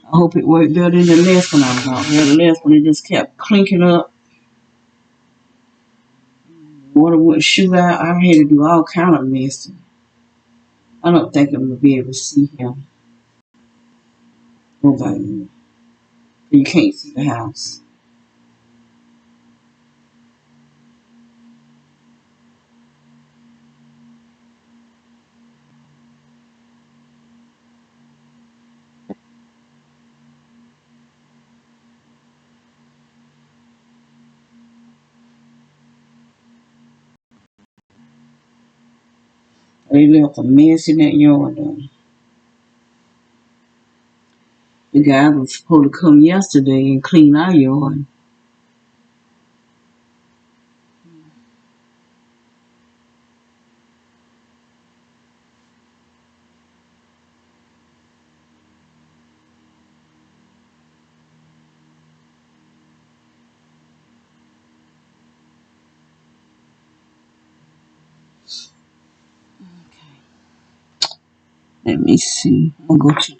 hope it worked better than the last one I bought. Yeah, the last one it just kept clinking up. Water wouldn't shoot out. I had to do all kind of messing. I don't think I'm gonna be able to see him. Nobody. You can't see the house. They left a mess in that yard though. The guy was supposed to come yesterday and clean our yard. Let me see. I'll go to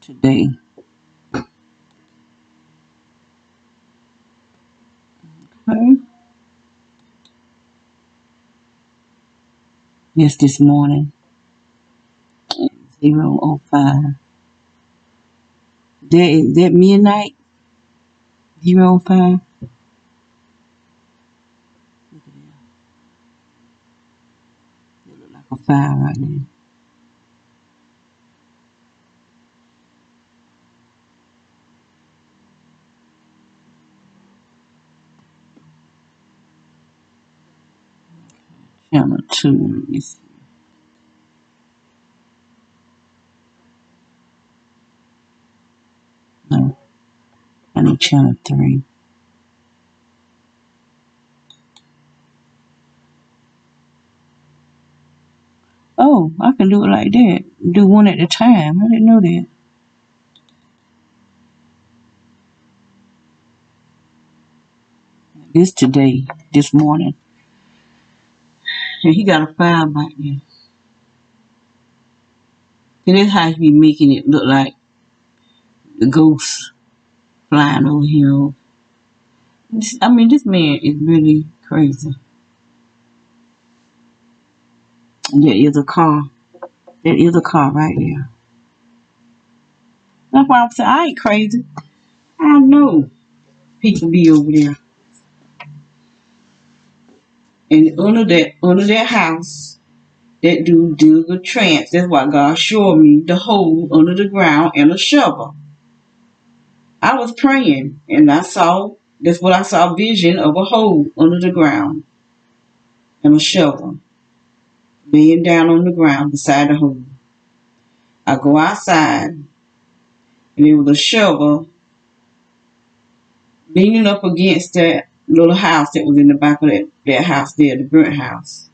today. Okay. Yes, this morning. 0:05. That midnight? 0:05? Look at that. It look like a fire right there. Channel 2. Let me see. No, I need channel 3. Oh, I can do it like that. Do one at a time. I didn't know that. This today, this morning. And he got a file back there. And that's how he be making it look like the ghost flying over here. I mean, this man is really crazy. And there is a car. There is a car right there. That's why I'm saying I ain't crazy. I know people be over there. And under that house, that dude dug a trench. That's why God showed me the hole under the ground and a shovel. I was praying and that's what I saw, vision of a hole under the ground and a shovel laying down on the ground beside the hole. I go outside and there was a shovel leaning up against that little house that was in the back of that house there, the burnt house.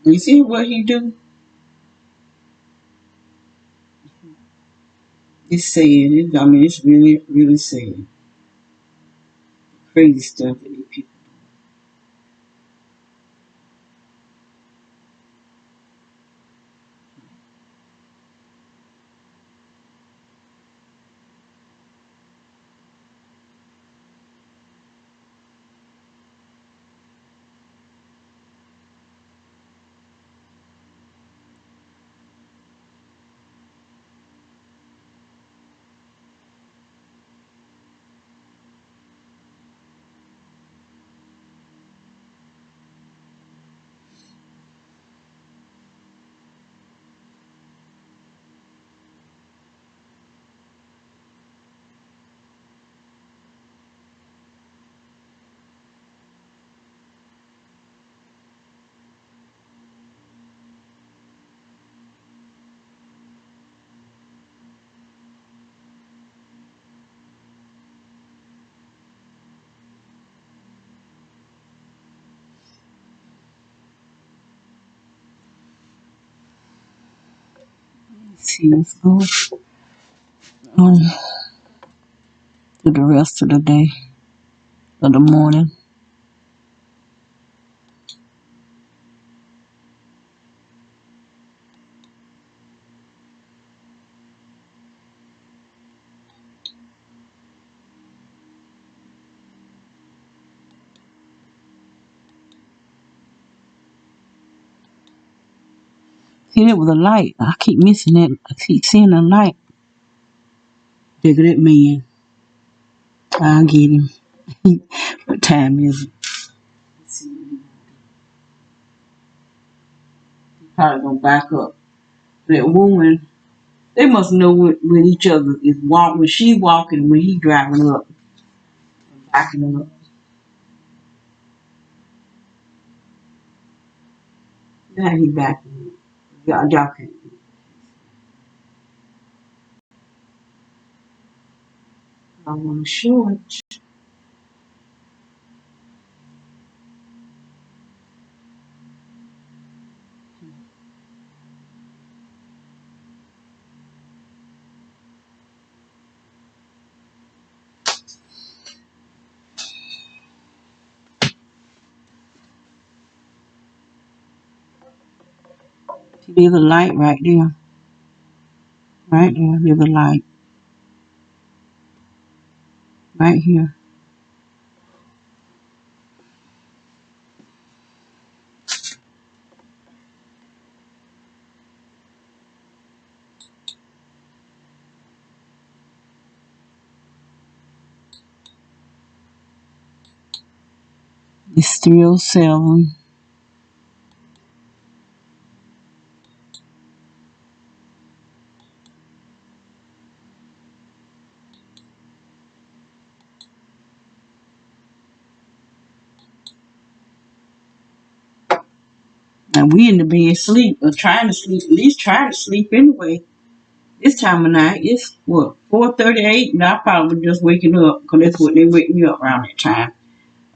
You see what he do? It's sad. I mean, it's really, really sad. Crazy stuff that these people. Let's see, let's go on to the rest of the day, of the morning. See, there was a light. I keep missing it. I keep seeing a light. Look at that man. I'll get him. What time is it? Probably gonna back up. That woman, they must know when each other is walking, when she walking, when he driving up, and backing up. Now he backing up. Y'all can't. I want to show it. There's a light right there. Right there. There's a light. Right here. It's 3:07. And we in the bed sleep, or trying to sleep, at least trying to sleep anyway. This time of night, it's what, 4:38, and I probably was just waking up because that's what they wake me up around that time,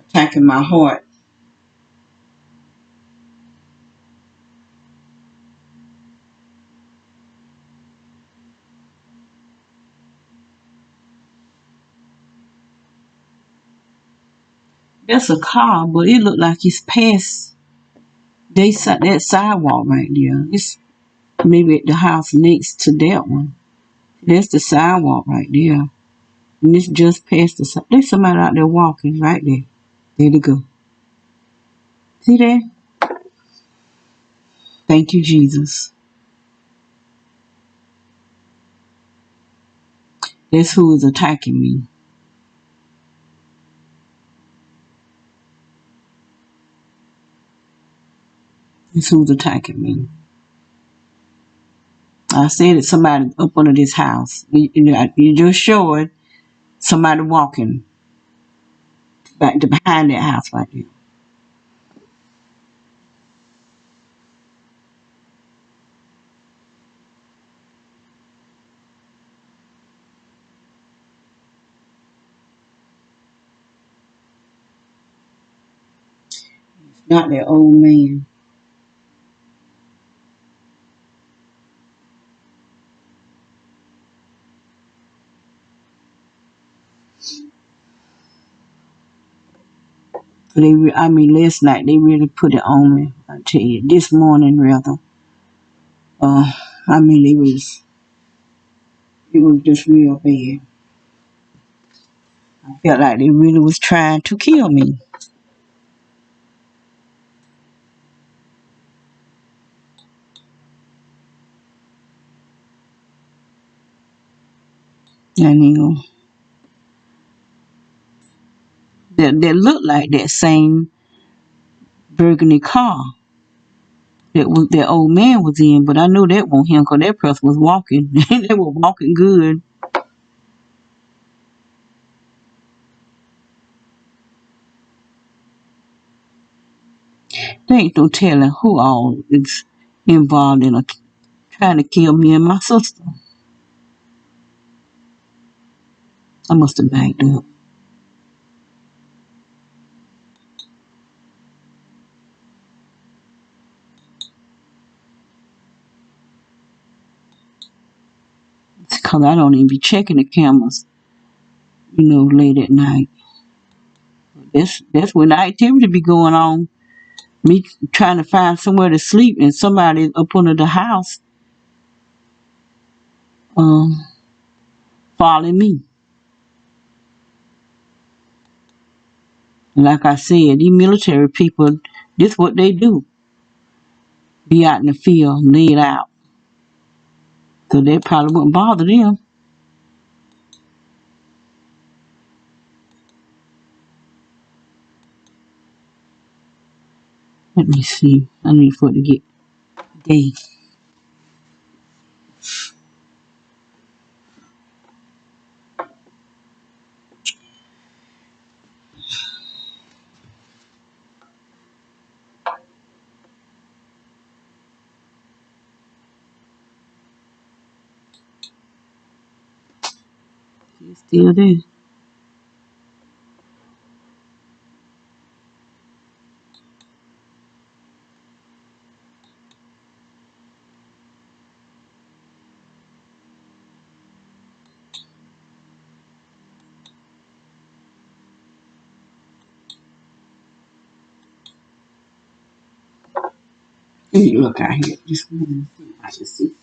attacking my heart. That's a car, but it looked like it's past that sidewalk right there. It's maybe at the house next to that one. That's the sidewalk right there. And it's just past the side. There's somebody out there walking right there. There they go. See that? Thank you, Jesus. That's who is attacking me. That's who's attacking me. I said it's somebody up under this house. You just showed somebody walking back to behind that house right there. Not that old man. Last night they really put it on me. I tell you, this morning rather. Uh, it was just real bad. I felt like they really was trying to kill me. And that looked like that same burgundy car that old man was in, but I know that wasn't him because that person was walking. They were walking good. There ain't no telling who all is involved in trying to kill me and my sister. I must have backed up. It's because I don't even be checking the cameras, late at night. That's when the activity be going on. Me trying to find somewhere to sleep and somebody up under the house um, following me. And like I said, these military people, this what they do. Be out in the field, laid out. So that probably wouldn't bother them. Let me see. I need for it to get day. It's still there. Let me look out here. Just want to see. I can see.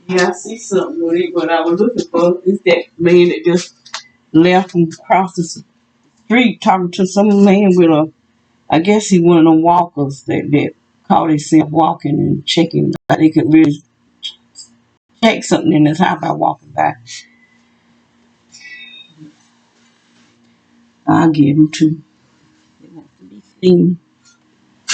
Yeah, I see something with it. What I was looking for is that man that just left and crossed the street talking to some man with I guess he one of them walkers that caught himself walking and checking. Like they could really check something in his house by walking by. I'll give him two. They want to be seen.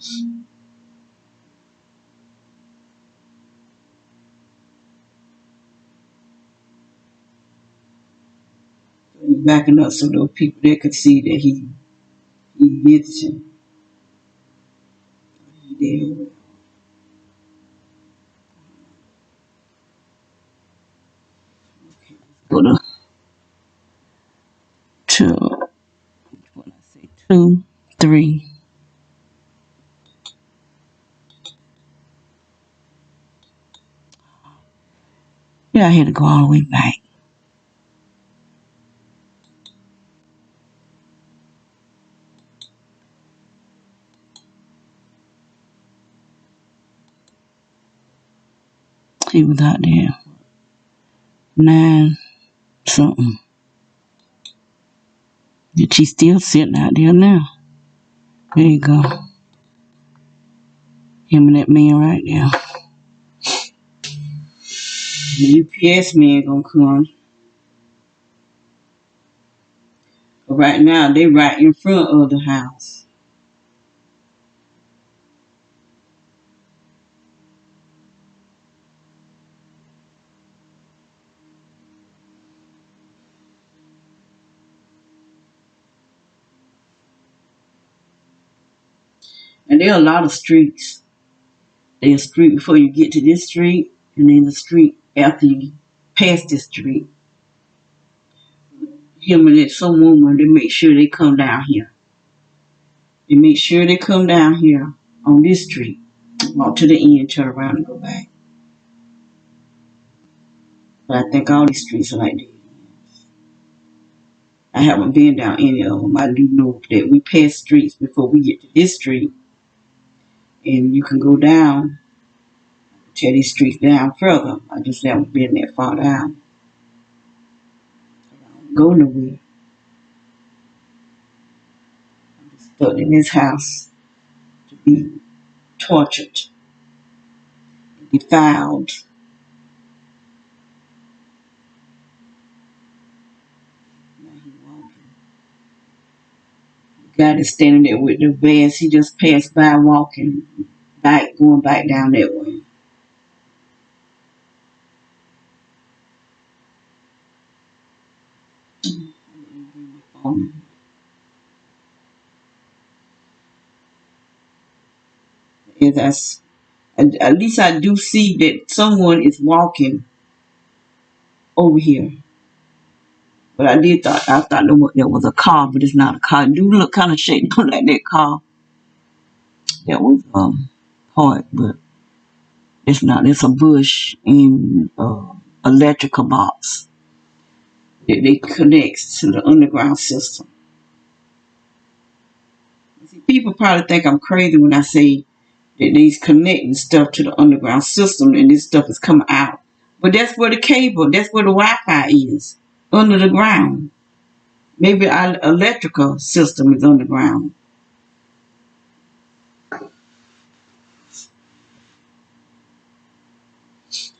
He's backing up so those people there could see that he visiting. He there. Go to what I say 2, 3. Yeah, I had to go all the way back. He was out there 9 something. She's still sitting out there now. There you go. Him and that man right there. The UPS man gonna come. But right now, they right in front of the house. And there are a lot of streets. There's a street before you get to this street, and then the street after you pass this street. Him and that some woman, they make sure they come down here. They make sure they come down here on this street. Walk to the end, turn around and go back. But I think all these streets are like that. I haven't been down any of them. I do know that we pass streets before we get to this street, and you can go down, tear these streets down further. I just haven't been that far down. Go nowhere. I'm just stuck in this house to be tortured, defiled. Now he walking. The guy that's standing there with the vans, he just passed by walking back, going back down that way. That's, at least I do see that someone is walking over here. But I thought there was a car, but it's not a car. It do look kind of shaped like that car that was parked, but it's not. It's a bush and electrical box that they connects to the underground system. See, people probably think I'm crazy when I say that they's connecting stuff to the underground system and this stuff is coming out. But that's where the cable, that's where the Wi-Fi is, under the ground. Maybe our electrical system is underground.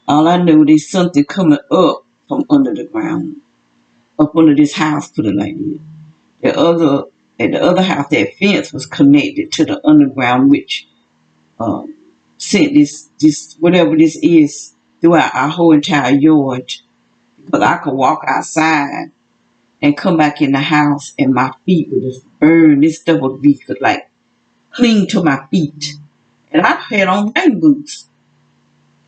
All I know is something coming up from under the ground, up under this house, put it like that. At the other house, that fence was connected to the underground, which sent this whatever this is throughout our whole entire yard. Because I could walk outside and come back in the house, and my feet would just burn. This stuff would be like cling to my feet, and I had on rain boots.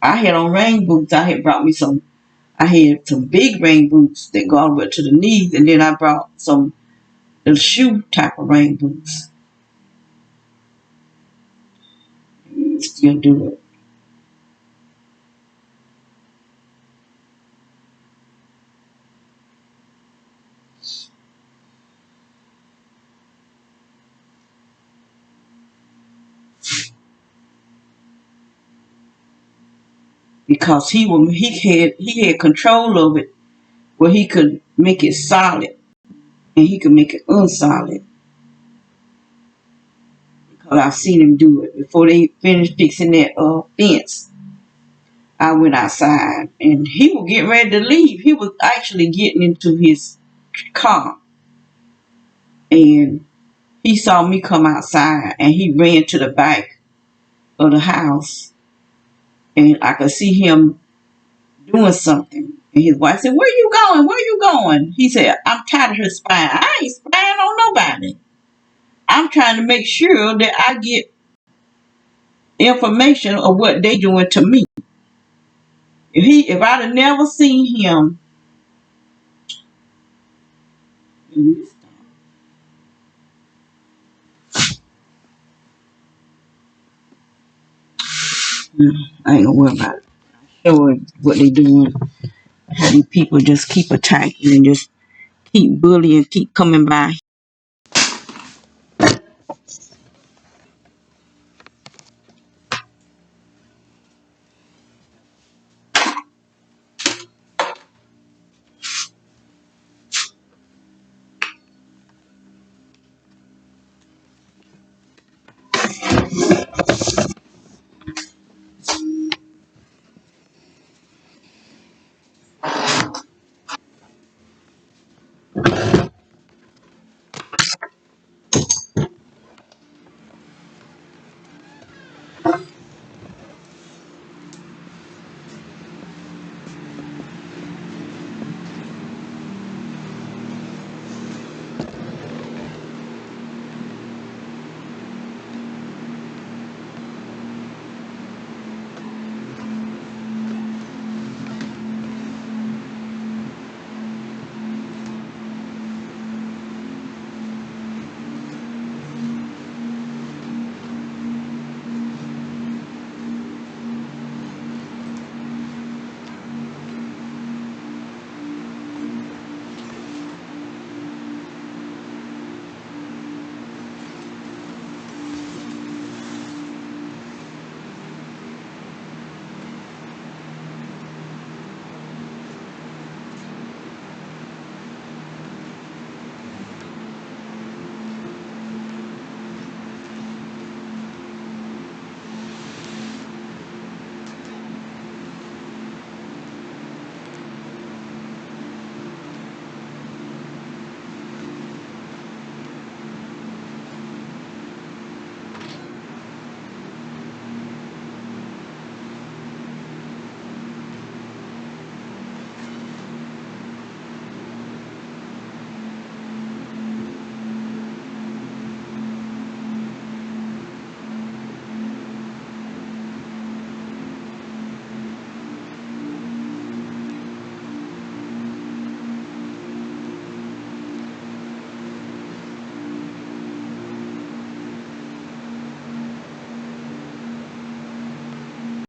I had on rain boots. I had brought me some. I had some big rain boots that go all the way to the knees, and then I brought some little shoe type of rain boots. Still do it. Because he had control of it where he could make it solid and he could make it unsolid. Because I've seen him do it before they finished fixing that fence. I went outside and he was getting ready to leave. He was actually getting into his car, and He saw me come outside and he ran to the back of the house, and I could see him doing something. And his wife said, "Where you going? Where you going?" He said, "I'm tired of her spying. I ain't spying on nobody. I'm trying to make sure that I get information of what they doing to me." If I'd have never seen him, I ain't gonna worry about it. Sure what they doing. How these people just keep attacking and just keep bullying, keep coming by.